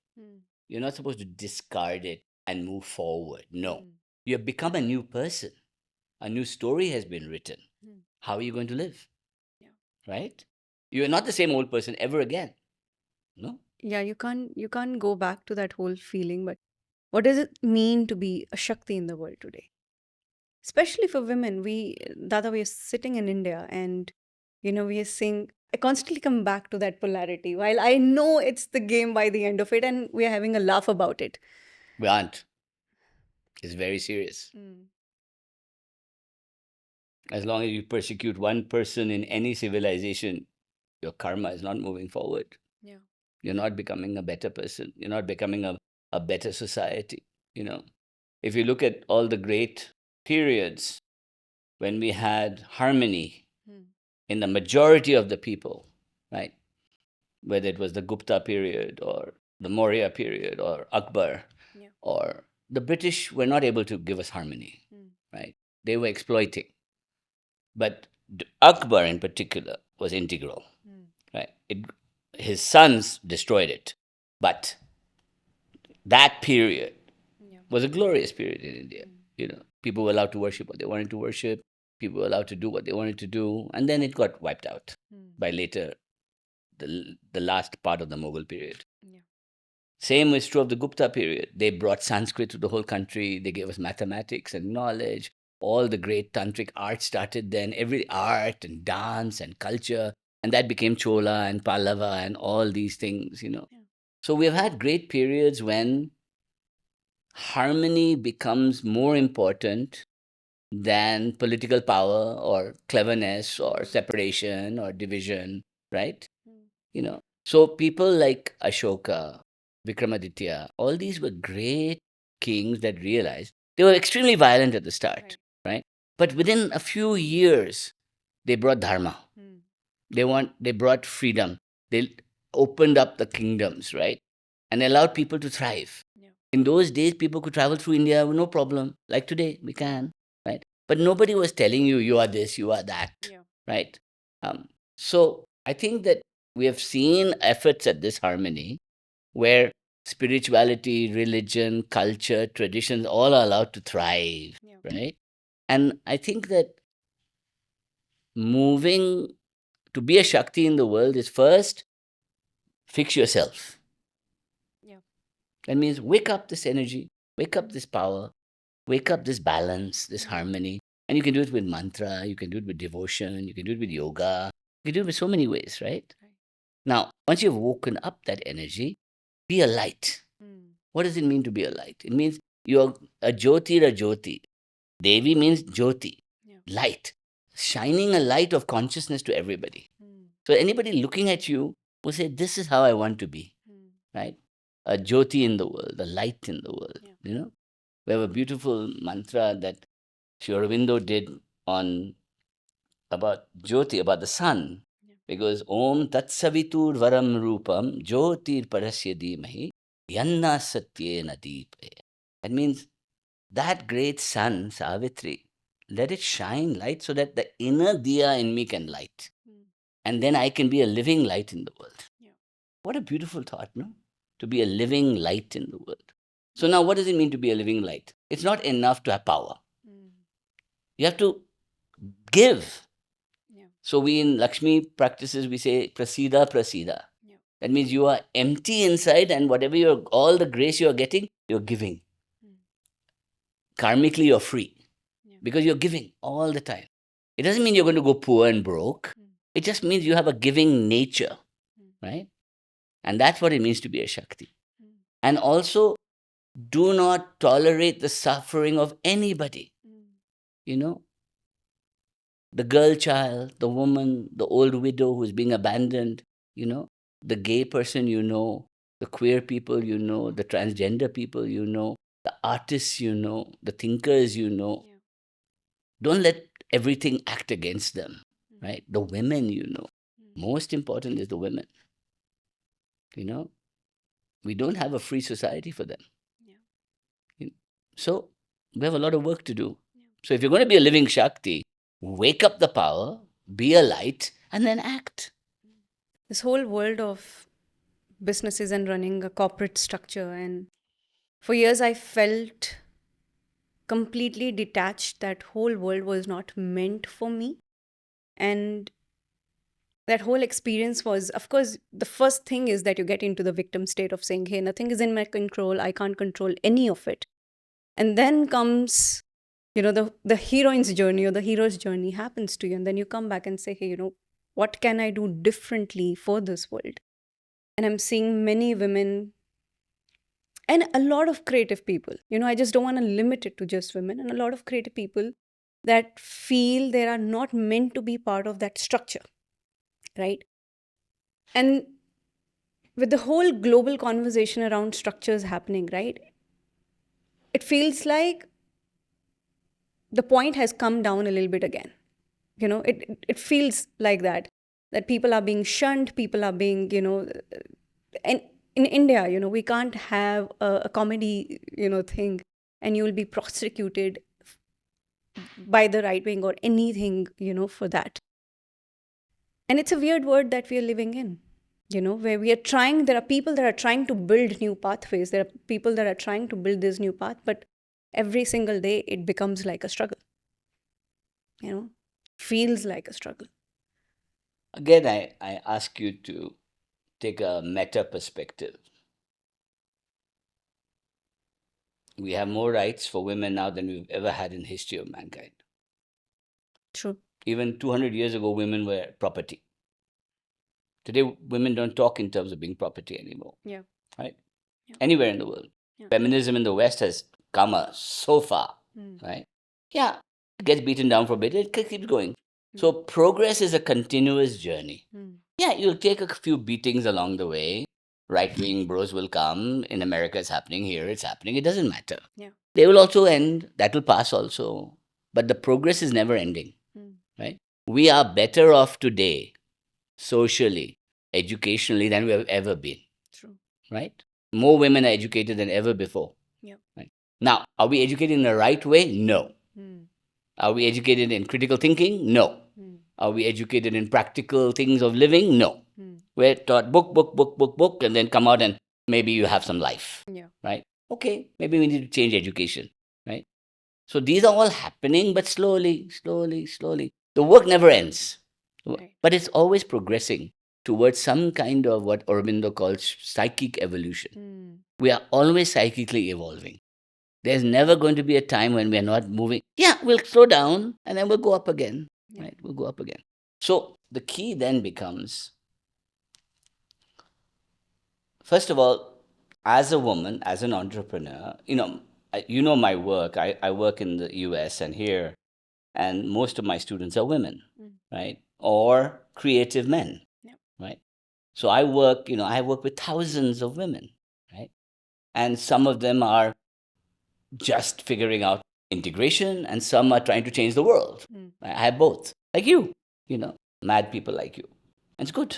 You're not supposed to discard it and move forward. No. You have become a new person. A new story has been written. How are you going to live? Yeah. Right? You're not the same old person ever again. No? Yeah, you can't go back to that whole feeling, but what does it mean to be a Shakti in the world today? Especially for women, Dada, we are sitting in India and, we are seeing, I constantly come back to that polarity. While I know it's the game by the end of it and we are having a laugh about it. We aren't. It's very serious. As long as you persecute one person in any civilization, your karma is not moving forward. Yeah. You're not becoming a better person. You're not becoming a better society. You know, if you look at all the great periods when we had harmony in the majority of the people, right? Whether it was the Gupta period or the Maurya period or Akbar, Yeah. or the British were not able to give us harmony, right? They were exploiting. But Akbar in particular was integral, right? His sons destroyed it. But that period was a glorious period in India. You know, people were allowed to worship what they wanted to worship. People were allowed to do what they wanted to do, and then it got wiped out by later the last part of the Mughal period. Same is true of the Gupta period. They brought Sanskrit to the whole country. They gave us mathematics and knowledge. All the great tantric art started then. Every art and dance and culture, and that became Chola and Pallava and all these things. Yeah. So we've had great periods when harmony becomes more important than political power or cleverness or separation or division, right? So people like Ashoka, Vikramaditya, all these were great kings that realized they were extremely violent at the start, right? But within a few years, they brought dharma. They brought freedom. They opened up the kingdoms, right? And allowed people to thrive. In those days, people could travel through India with no problem. Like today, we can, right? But nobody was telling you, you are this, you are that, right? So I think that we have seen efforts at this harmony where spirituality, religion, culture, traditions all are allowed to thrive, right? And I think that moving to be a Shakti in the world is first fix yourself. That means wake up this energy, wake up this power, wake up this balance, this harmony. And you can do it with mantra, you can do it with devotion, you can do it with yoga, you can do it with so many ways, right? Now, once you've woken up that energy, be a light. What does it mean to be a light? It means you're a Jyoti. Devi means Jyoti, light, shining a light of consciousness to everybody. So anybody looking at you will say, this is how I want to be, right? A Jyoti in the world, a light in the world, We have a beautiful mantra that Aurobindo did on about Jyoti, about the sun, because Om Tat Savitur Varam Rupam Jyotir Parasya Dhimahi Yanna Satyena Deepe. That means that great sun, Savitri, let it shine light so that the inner diya in me can light. And then I can be a living light in the world. What a beautiful thought, no? To be a living light in the world. So now what does it mean to be a living light? It's not enough to have power. You have to give. So we in Lakshmi practices, we say prasida, prasida. That means you are empty inside and whatever all the grace you're getting, you're giving. Karmically, you're free because you're giving all the time. It doesn't mean you're going to go poor and broke. It just means you have a giving nature, right? And that's what it means to be a Shakti. And also, do not tolerate the suffering of anybody. The girl child, the woman, the old widow who's being abandoned, the gay person the queer people the transgender people the artists you know, the thinkers you know. Don't let everything act against them, right? The women you know. Most important is the women. You know, we don't have a free society for them. You- So we have a lot of work to do. So if you're going to be a living Shakti, wake up the power, be a light, and then act. This whole world of businesses and running a corporate structure, and for years I felt completely detached. That whole world was not meant for me. And that whole experience was, of course, the first thing is that you get into the victim state of saying, hey, nothing is in my control, I can't control any of it. And then comes, the heroine's journey or the hero's journey happens to you, and then you come back and say, hey, what can I do differently for this world? And I'm seeing many women and a lot of creative people. I just don't want to limit it to just women, and a lot of creative people that feel they are not meant to be part of that structure, right? And with the whole global conversation around structures happening, right, it feels like the point has come down a little bit again. It feels like that people are being shunned, people are being, and in India, we can't have a comedy, thing, and you will be prosecuted by the right wing or anything, for that. And it's a weird world that we are living in, where there are people that are trying to build new pathways. There are people that are trying to build this new path, but every single day it becomes like a struggle, feels like a struggle. Again, I ask you to take a meta perspective. We have more rights for women now than we've ever had in history of mankind. True. Even 200 years ago, women were property. Today, women don't talk in terms of being property anymore. Yeah. Right? Yeah. Anywhere in the world. Yeah. Feminism in the West has come so far. Right? Yeah. It gets beaten down for a bit. It keeps going. So progress is a continuous journey. Yeah, you'll take a few beatings along the way. Right-wing bros will come. In America, it's happening. Here, it's happening. It doesn't matter. Yeah. They will also end. That will pass also. But the progress is never ending. Right? We are better off today, socially, educationally, than we have ever been. True. Right? More women are educated than ever before. Yeah. Right? Now, are we educated in the right way? No. Are we educated in critical thinking? No. Are we educated in practical things of living? No. We're taught book, and then come out and maybe you have some life. Yeah. Right? Okay, maybe we need to change education. Right? So these are all happening, but slowly. The work never ends. Right. But it's always progressing towards some kind of what Aurobindo calls psychic evolution. We are always psychically evolving. There's never going to be a time when we're not moving. Yeah, we'll slow down and then we'll go up again. Yeah. Right? We'll go up again. So the key then becomes, first of all, as a woman, as an entrepreneur, my work. I work in the US and here, and most of my students are women, right? Or creative men, right? So I work with thousands of women, right? And some of them are just figuring out integration, and some are trying to change the world. I have both, like you, mad people like you. It's good,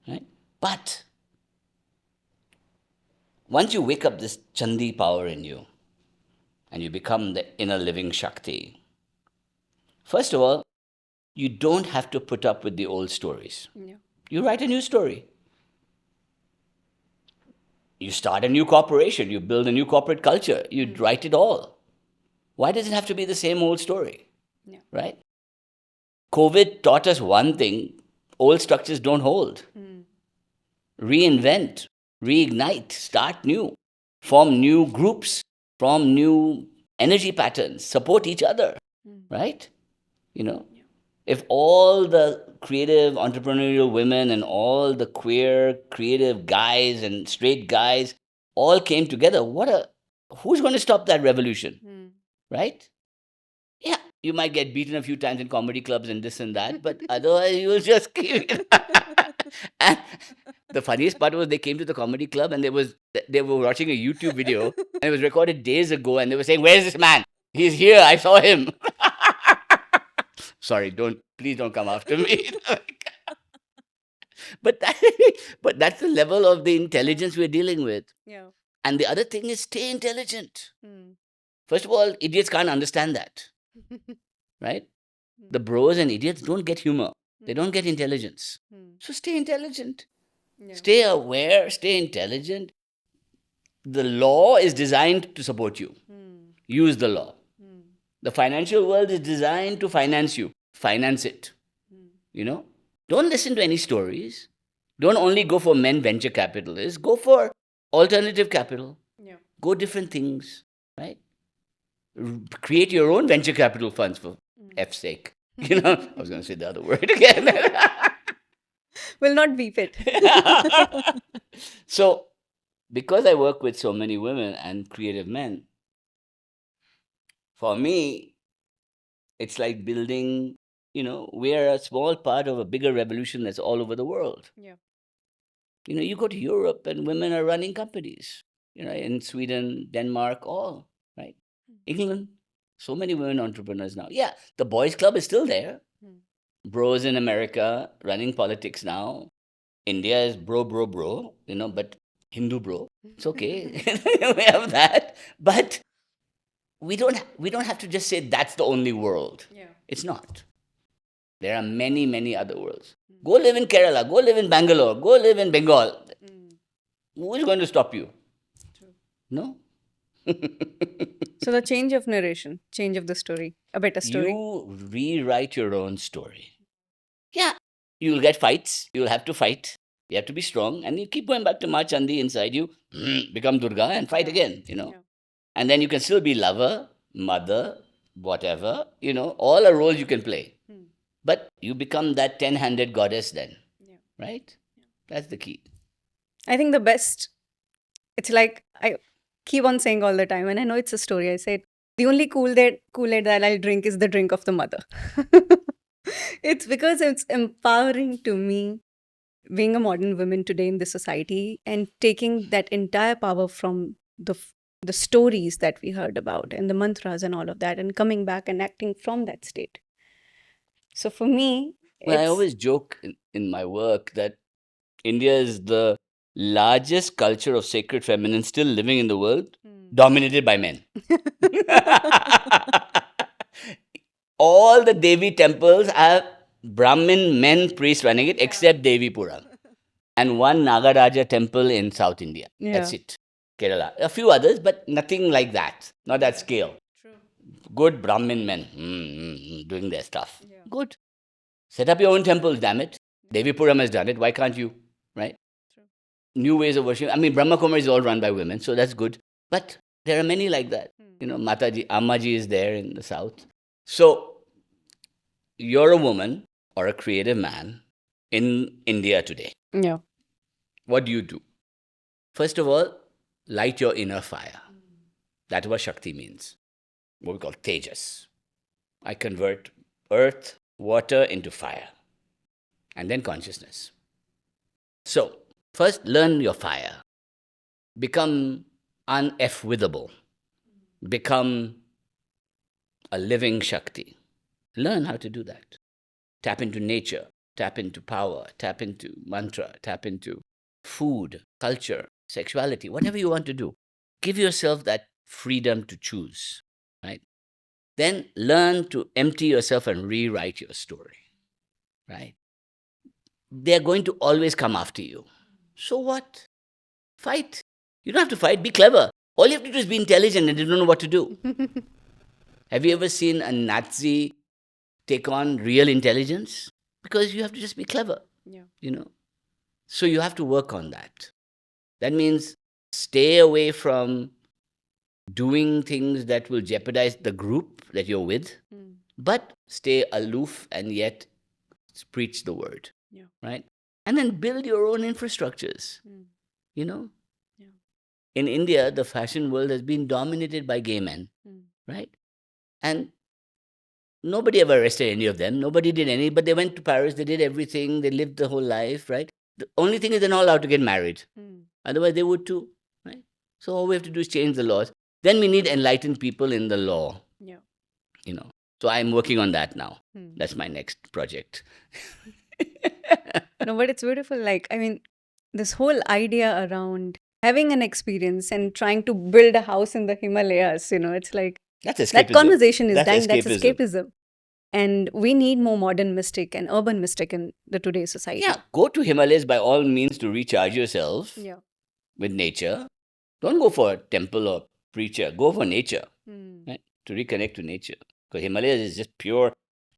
right? But once you wake up this Chandi power in you and you become the inner living Shakti, first of all, you don't have to put up with the old stories. Yeah. You write a new story. You start a new corporation. You build a new corporate culture. You write it all. Why does it have to be the same old story? Yeah. Right? COVID taught us one thing: old structures don't hold. Reinvent, reignite, start new, form new groups, form new energy patterns, support each other. Right? If all the creative entrepreneurial women and all the queer creative guys and straight guys all came together, who's going to stop that revolution? Right? Yeah, you might get beaten a few times in comedy clubs and this and that, but otherwise you'll just keep it. And the funniest part was they came to the comedy club and they were watching a YouTube video and it was recorded days ago and they were saying, "Where's this man? He's here. I saw him." Sorry, please don't come after me. but that, but that's the level of the intelligence we're dealing with. Yeah. And the other thing is stay intelligent. Hmm. First of all, idiots can't understand that, right? The bros and idiots don't get humor. They don't get intelligence. So stay intelligent. Yeah. Stay aware, stay intelligent. The law is designed to support you. Use the law. The financial world is designed to finance you. Finance it. You know? Don't listen to any stories. Don't only go for men venture capitalists. Go for alternative capital. Yeah. Go different things, right? Create your own venture capital funds for F's sake. You know, I was going to say the other word again. Will not beep it. So, because I work with so many women and creative men, for me, it's like building, we're a small part of a bigger revolution that's all over the world. Yeah. You go to Europe and women are running companies, in Sweden, Denmark, all, right? England, so many women entrepreneurs now. Yeah, the boys' club is still there. Bros in America running politics now. India is bro, but Hindu bro. It's okay. We have that. But we don't have to just say that's the only world. Yeah. It's not. There are many, many other worlds. Go live in Kerala, go live in Bangalore, go live in Bengal. Who is going to stop you? True. No? So the change of narration, change of the story, a better story. You rewrite your own story. Yeah, you'll get fights. You'll have to fight. You have to be strong. And you keep going back to Ma Chandi inside you, become Durga and fight again, Yeah. And then you can still be lover, mother, whatever, all the roles you can play. But you become that 10-handed goddess then, right? That's the key. I think the best, it's like I keep on saying all the time, and I know it's a story. I said, the only Koolaid that I'll drink is the drink of the mother. It's because it's empowering to me, being a modern woman today in this society, and taking that entire power from the stories that we heard about and the mantras and all of that, and coming back and acting from that state. So for me, Well, I always joke in my work that India is the largest culture of sacred feminine still living in the world, dominated by men. All the Devi temples have Brahmin men priests running it, except Devi Puram. And one Nagaraja temple in South India. That's it. Kerala. A few others, but nothing like that. Not that scale. True. Good Brahmin men doing their stuff. Good. Set up your own temples, damn it. Devi Puram has done it. Why can't you? Right? True. New ways of worship. I mean, Brahma Kumar is all run by women, so that's good. But there are many like that. Mataji, Ammaji is there in the south. So, you're a woman or a creative man in India today. Yeah. What do you do? First of all, light your inner fire. That's what Shakti means. What we call Tejas. I convert earth, water into fire. And then consciousness. So, first learn your fire. Become unf-withable. Become a living Shakti. Learn how to do that. Tap into nature. Tap into power. Tap into mantra. Tap into food, culture, sexuality, whatever you want to do. Give yourself that freedom to choose, right? Then learn to empty yourself and rewrite your story, right? They're going to always come after you. So what? Fight. You don't have to fight. Be clever. All you have to do is be intelligent and you don't know what to do. Have you ever seen a Nazi take on real intelligence? Because you have to just be clever, So you have to work on that. That means stay away from doing things that will jeopardize the group that you're with, but stay aloof and yet preach the word, right? And then build your own infrastructures, In India, the fashion world has been dominated by gay men, right? And nobody ever arrested any of them. Nobody did any, but they went to Paris, they did everything, they lived the whole life, right? The only thing is they're not allowed to get married. Mm. Otherwise, they would too, right? So all we have to do is change the laws. Then we need enlightened people in the law, Yeah. you know. So I'm working on that now. Mm. That's my next project. No, but it's beautiful. Like, I mean, this whole idea around having an experience and trying to build a house in the Himalayas, it's like That's that escapism. conversation is That's dying. That's escapism. escapism. And we need more modern mystic and urban mystic in the today's society. Yeah, go to Himalayas by all means to recharge yourself Yeah. with nature. Don't go for a temple or preacher. Go for nature, Mm. right? To reconnect to nature. Because Himalayas is just pure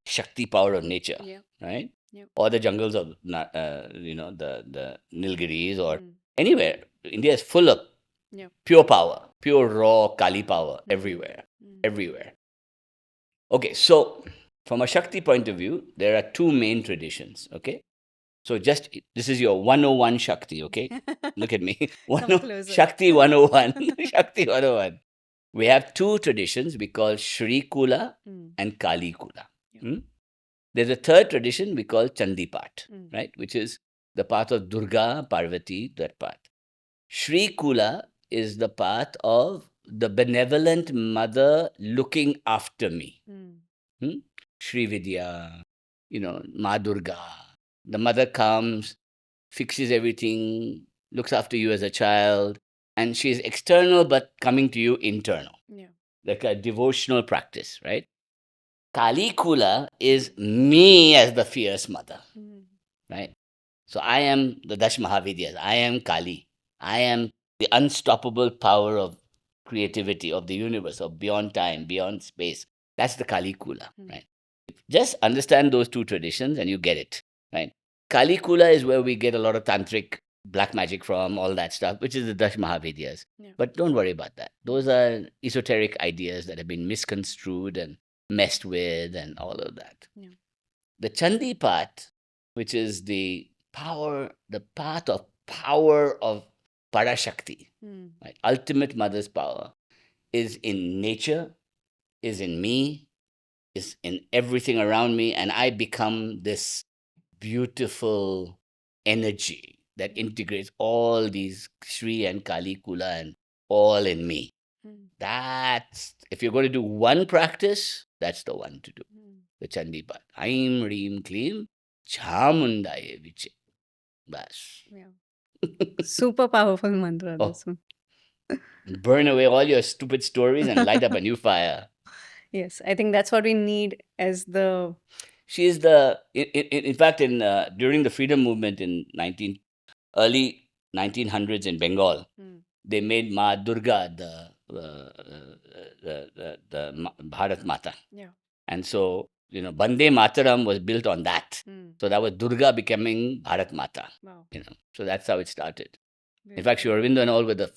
Shakti power of nature, Yeah. right? Yeah. Or the jungles of, the Nilgiris or Mm. anywhere. India is full of Yeah. pure power, pure raw Kali power Mm. everywhere, Mm. everywhere. Okay, so from a Shakti point of view, there are two main traditions, okay? So just, this is your 101 Shakti, okay? Look at me. Come closer. Shakti 101. Shakti 101. We have two traditions we call Shri Kula Mm. and Kali Kula. Yeah. Hmm? There's a third tradition we call Chandipat, Mm. right? Which is the path of Durga, Parvati, that path. Shri Kula is the path of the benevolent mother looking after me. Mm. Hmm? Shri Vidya, Ma Durga. The mother comes, fixes everything, looks after you as a child, and she's external but coming to you internal, Yeah. like a devotional practice, right? Kali Kula is me as the fierce mother, Mm. right? So I am the Dash Mahavidyas. I am Kali. I am the unstoppable power of creativity of the universe, of beyond time, beyond space. That's the Kali Kula, right? Just understand those two traditions and you get it, right? Kali Kula is where we get a lot of tantric black magic from, all that stuff, which is the Dash Mahavidyas. Yeah. But don't worry about that. Those are esoteric ideas that have been misconstrued and messed with and all of that. Yeah. The Chandi path, which is the path of power of Parashakti, Mm. right? Ultimate mother's power, is in nature, is in me, is in everything around me, and I become this beautiful energy that integrates all these Shri and Kali Kula and all in me. Mm. That's, if you're going to do one practice, that's the one to do. Mm. The Chandi path. Aim Reem Kleem Chamundaye Viche. Bas. Yeah. Super powerful mantra, Oh, this one. burn away all your stupid stories and light up a new fire. Yes, I think that's what we need as the. She is the, in fact, during the freedom movement in early 1900s in Bengal, Mm. they made Ma Durga the Bharat Mata. Yeah. And so, Bande Mataram was built on that. Mm. So that was Durga becoming Bharat Mata. Wow. So that's how it started. In Very fact, Sri cool. Aurobindo and all were the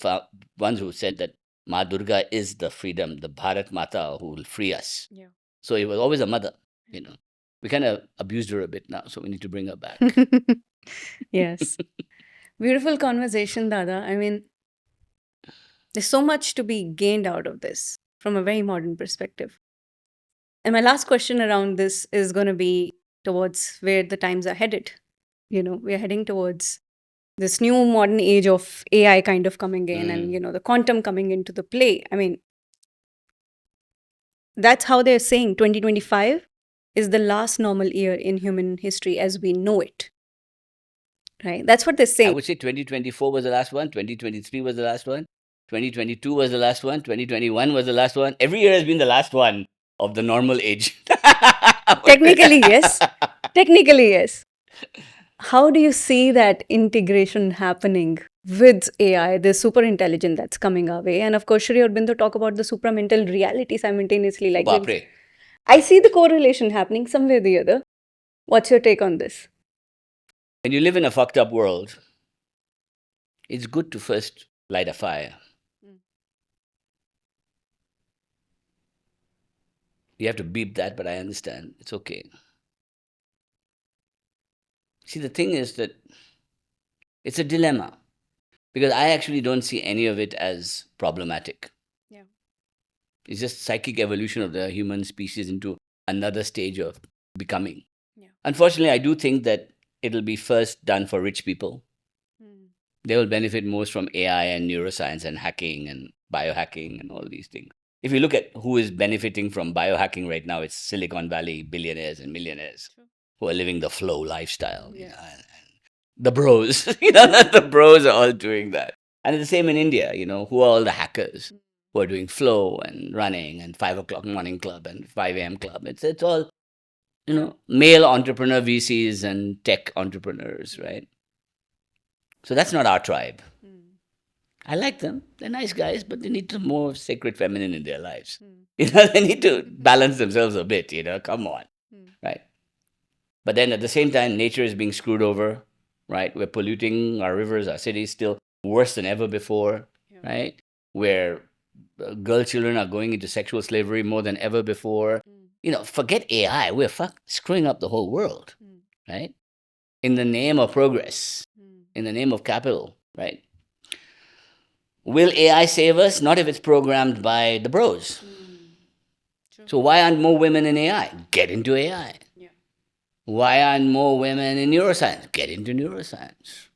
ones who said that Ma Durga is the freedom, the Bharat Mata who will free us. Yeah. So it was always a mother, We kind of abused her a bit now, so we need to bring her back. Yes. Beautiful conversation, Dada. I mean, there's so much to be gained out of this from a very modern perspective. And my last question around this is going to be towards where the times are headed. We're heading towards this new modern age of AI kind of coming in and, the quantum coming into the play. I mean, that's how they're saying 2025 is the last normal year in human history as we know it. Right? That's what they're I saying. would say 2024 was the last one, 2023 was the last one, 2022 was the last one, 2021 was the last one. Every year has been the last one of the normal age. Technically, yes. Technically, yes. How do you see that integration happening with AI, the super intelligent that's coming our way? And of course, Shri Aurobindo talk about the supramental reality simultaneously. Like Bapre. I see the correlation happening somewhere or the other. What's your take on this? When you live in a fucked up world, it's good to first light a fire. You have to beep that, but I understand. It's okay. See, the thing is that it's a dilemma because I actually don't see any of it as problematic. Yeah. It's just psychic evolution of the human species into another stage of becoming. Yeah. Unfortunately, I do think that it'll be first done for rich people. They will benefit most from AI and neuroscience and hacking and biohacking and all these things. If you look at who is benefiting from biohacking right now, it's Silicon Valley billionaires and millionaires who are living the flow lifestyle. You know, and the bros, the bros are all doing that. And it's the same in India, who are all the hackers who are doing flow and running and 5 o'clock morning club and 5 a.m. club. It's all, male entrepreneur VCs and tech entrepreneurs, right? So that's not our tribe. I like them. They're nice guys, but they need some more sacred feminine in their lives. They need to balance themselves a bit, come on, right? But then at the same time, nature is being screwed over, right? We're polluting our rivers, our cities still worse than ever before, right? Where girl children are going into sexual slavery more than ever before. Forget AI. We're screwing up the whole world, right? In the name of progress, in the name of capital, right? Will AI save us? Not if it's programmed by the bros. So why aren't more women in AI? Get into AI. Why aren't more women in neuroscience? Get into neuroscience.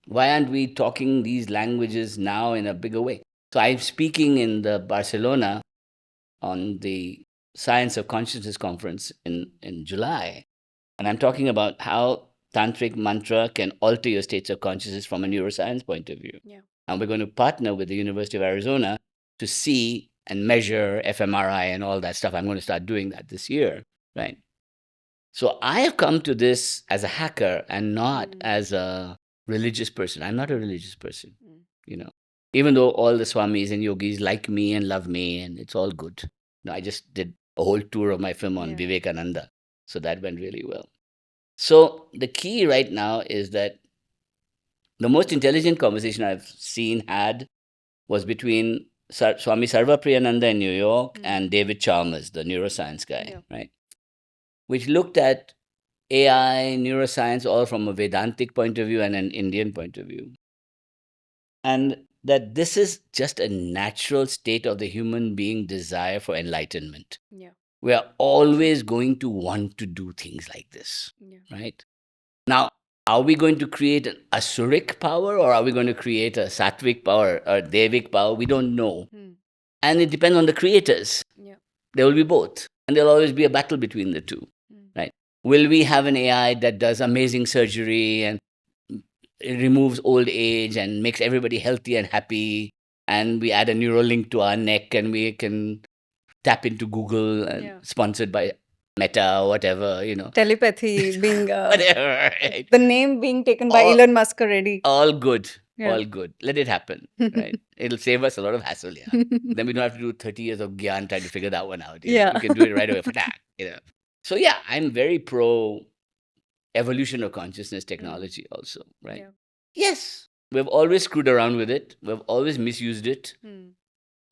Why aren't we talking these languages now in a bigger way? So I'm speaking in the Barcelona on the Science of Consciousness conference in July. And I'm talking about how tantric mantra can alter your states of consciousness from a neuroscience point of view. And we're going to partner with the University of Arizona to see and measure fMRI and all that stuff. I'm going to start doing that this year, right? So I have come to this as a hacker and not as a religious person. I'm not a religious person, even though all the swamis and yogis like me and love me and it's all good. I just did a whole tour of my film on Vivekananda. So that went really well. So the key right now is that the most intelligent conversation I've seen had was between Swami Sarvapriyananda in New York and David Chalmers, the neuroscience guy, right? Which looked at AI, neuroscience, all from a Vedantic point of view and an Indian point of view. And that this is just a natural state of the human being desire for enlightenment. We are always going to want to do things like this, right? Now, are we going to create an asuric power or are we going to create a sattvic power or devic power? We don't know. And it depends on the creators. There will be both. And there'll always be a battle between the two, right? Will we have an AI that does amazing surgery and it removes old age and makes everybody healthy and happy? And we add a neural link to our neck and we can tap into Google and sponsored by Meta or whatever, Telepathy being whatever, right? the name being taken by Elon Musk already. All good. All good. Let it happen, right? It'll save us a lot of hassle, Then we don't have to do 30 years of gyan trying to figure that one out. You can do it right away. So I'm very pro evolution of consciousness technology also, right? Yes. We've always screwed around with it. We've always misused it.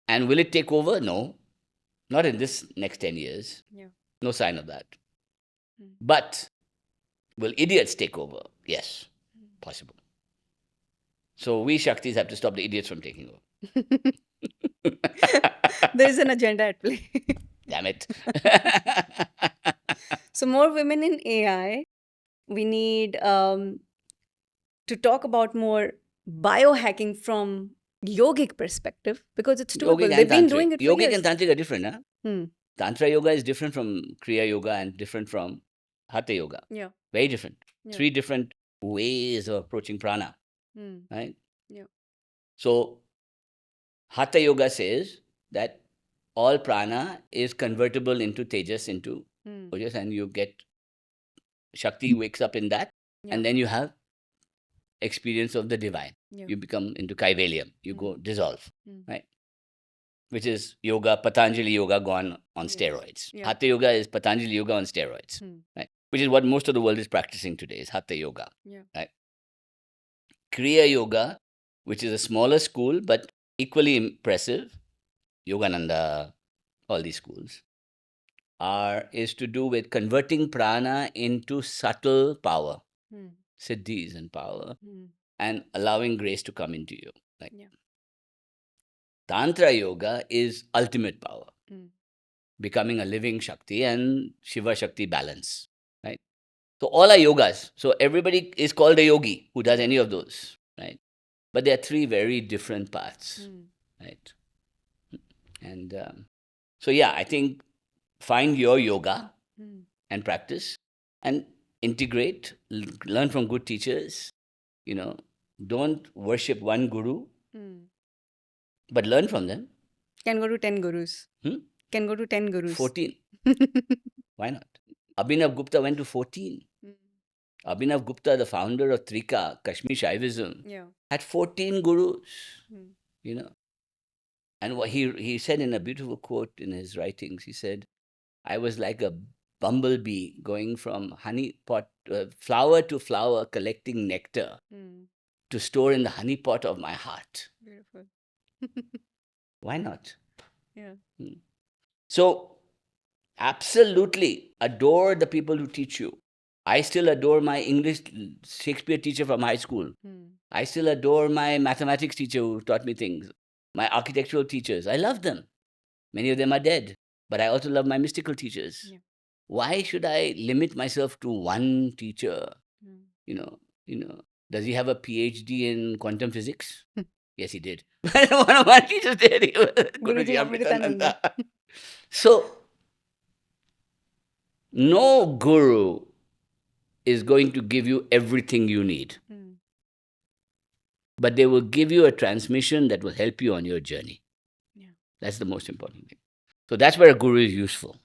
And will it take over? No. Not in this next 10 years. No sign of that. But will idiots take over? Yes. Possible. So we Shaktis have to stop the idiots from taking over. There is an agenda at play. Damn it. So more women in AI. We need to talk about more biohacking from yogic perspective because it's doable. They've been doing it for Yogic years. and Tantric are different, huh? Tantra yoga is different from Kriya yoga and different from Hatha yoga. Very different. 3 different ways of approaching prana. Right? So Hatha yoga says that all prana is convertible into tejas, into ojas, and you get Shakti wakes up in that, and then you have experience of the divine. You become into Kaivalyam. You go dissolve, right? Which is yoga, Patanjali yoga gone on steroids. Hatha yoga is Patanjali yoga on steroids, right? Which is what most of the world is practicing today, is Hatha yoga, right? Kriya yoga, which is a smaller school but equally impressive, Yogananda, all these schools, is to do with converting prana into subtle power, siddhis and power, and allowing grace to come into you. Right? Tantra yoga is ultimate power, becoming a living Shakti and Shiva Shakti balance. Right? So all are yogas. So everybody is called a yogi who does any of those, right? But there are three very different paths, right? And so yeah, I think find your yoga and practice and integrate, learn from good teachers, you know, don't worship one guru, but learn from them. Can go to 10 gurus. Can go to 10 gurus. 14. Why not? Abhinav Gupta went to 14. Abhinav Gupta, the founder of Trika, Kashmir Shaivism, had 14 gurus, you know. And what he said in a beautiful quote in his writings, he said, I was like a bumblebee going from honey pot, flower to flower, collecting nectar to store in the honey pot of my heart. Beautiful. Why not? Yeah. So, absolutely adore the people who teach you. I still adore my English Shakespeare teacher from high school. I still adore my mathematics teacher who taught me things. My architectural teachers. I love them. Many of them are dead. But I also love my mystical teachers. Yeah. Why should I limit myself to one teacher? You know, does he have a PhD in quantum physics? Yes, he did. One of my teachers did. He was Guruji Amritananda. So, no guru is going to give you everything you need. But they will give you a transmission that will help you on your journey. Yeah. That's the most important thing. So that's where a guru is useful.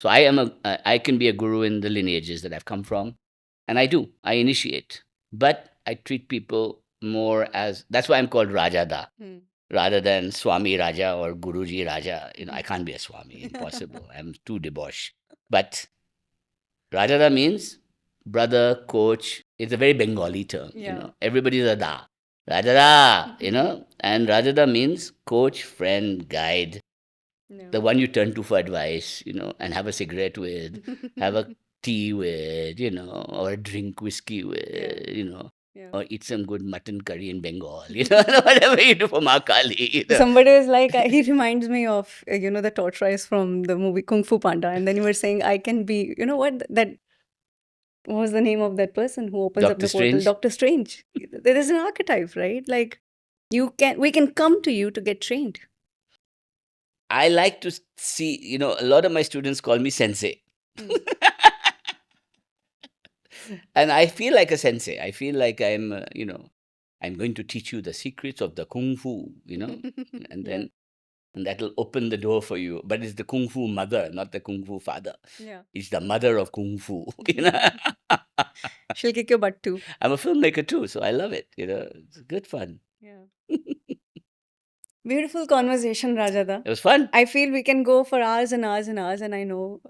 So I can be a guru in the lineages that I've come from, and I initiate, but I treat people more as, that's why I'm called Rajada, rather than Swami Raja or Guruji Raja. I can't be a Swami, impossible. I'm too debauched. But Rajada means brother, coach. It's a very Bengali term, Everybody's a da. Rajada, and Rajada means coach, friend, guide. The one you turn to for advice, and have a cigarette with, have a tea with, or a drink whiskey with, or eat some good mutton curry in Bengal, whatever you do for Ma Kali. Somebody was like, he reminds me of, the tortoise from the movie Kung Fu Panda. And then you were saying, I can be, what was the name of that person who opens up Dr. the portal? Strange? Dr. Strange. There is an archetype, right? Like, we can come to you to get trained. I like to see, a lot of my students call me sensei. And I feel like a sensei. I feel like I'm, I'm going to teach you the secrets of the Kung Fu, and then and that'll open the door for you. But it's the Kung Fu mother, not the Kung Fu father. Yeah. It's the mother of Kung Fu, She'll kick your butt too. I'm a filmmaker too, so I love it. It's good fun. Yeah. Beautiful conversation, Rajada. It was fun. I feel we can go for hours and hours and hours, and I know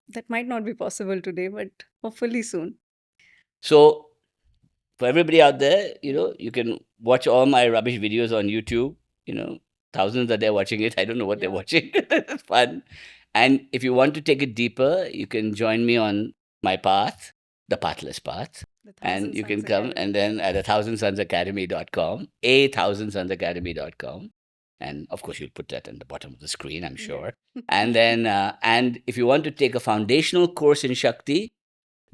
that might not be possible today, but hopefully soon. So, for everybody out there, you can watch all my rubbish videos on YouTube. Thousands are there watching it. I don't know what they're watching. It's fun. And if you want to take it deeper, you can join me on my path, the pathless path. And you can come and then at 1000sunsacademy.com, 1000sunsacademy.com. And of course, you'll put that in the bottom of the screen, I'm sure. And then, and if you want to take a foundational course in Shakti,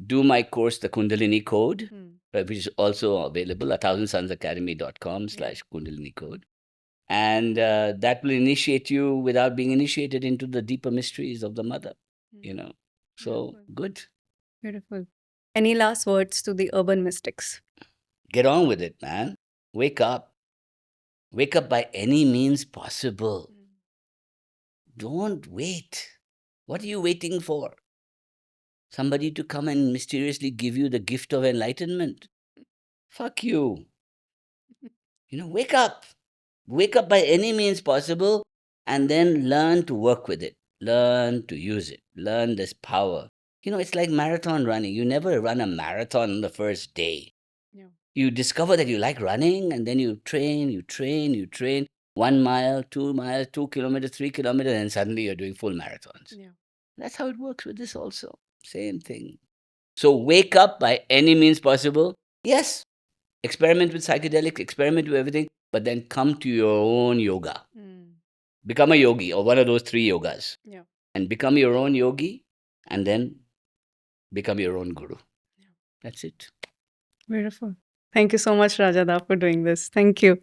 do my course, the Kundalini Code, which is also available at 1000sunsacademy.com/Kundalini Code. And that will initiate you without being initiated into the deeper mysteries of the mother, So, good. Beautiful. Any last words to the urban mystics? Get on with it, man. Wake up. Wake up by any means possible. Don't wait. What are you waiting for? Somebody to come and mysteriously give you the gift of enlightenment? Fuck you. Wake up. Wake up by any means possible and then learn to work with it. Learn to use it. Learn this power. It's like marathon running. You never run a marathon on the first day. Yeah. You discover that you like running and then you train. 1 mile, 2 miles, 2 kilometers, 3 kilometers, and suddenly you're doing full marathons. Yeah. That's how it works with this also. Same thing. So wake up by any means possible. Yes, experiment with psychedelics, experiment with everything, but then come to your own yoga. Become a yogi or one of those 3 yogas. Yeah. And become your own yogi and then become your own guru. That's it. Beautiful. Thank you so much, Rajada, for doing this. Thank you.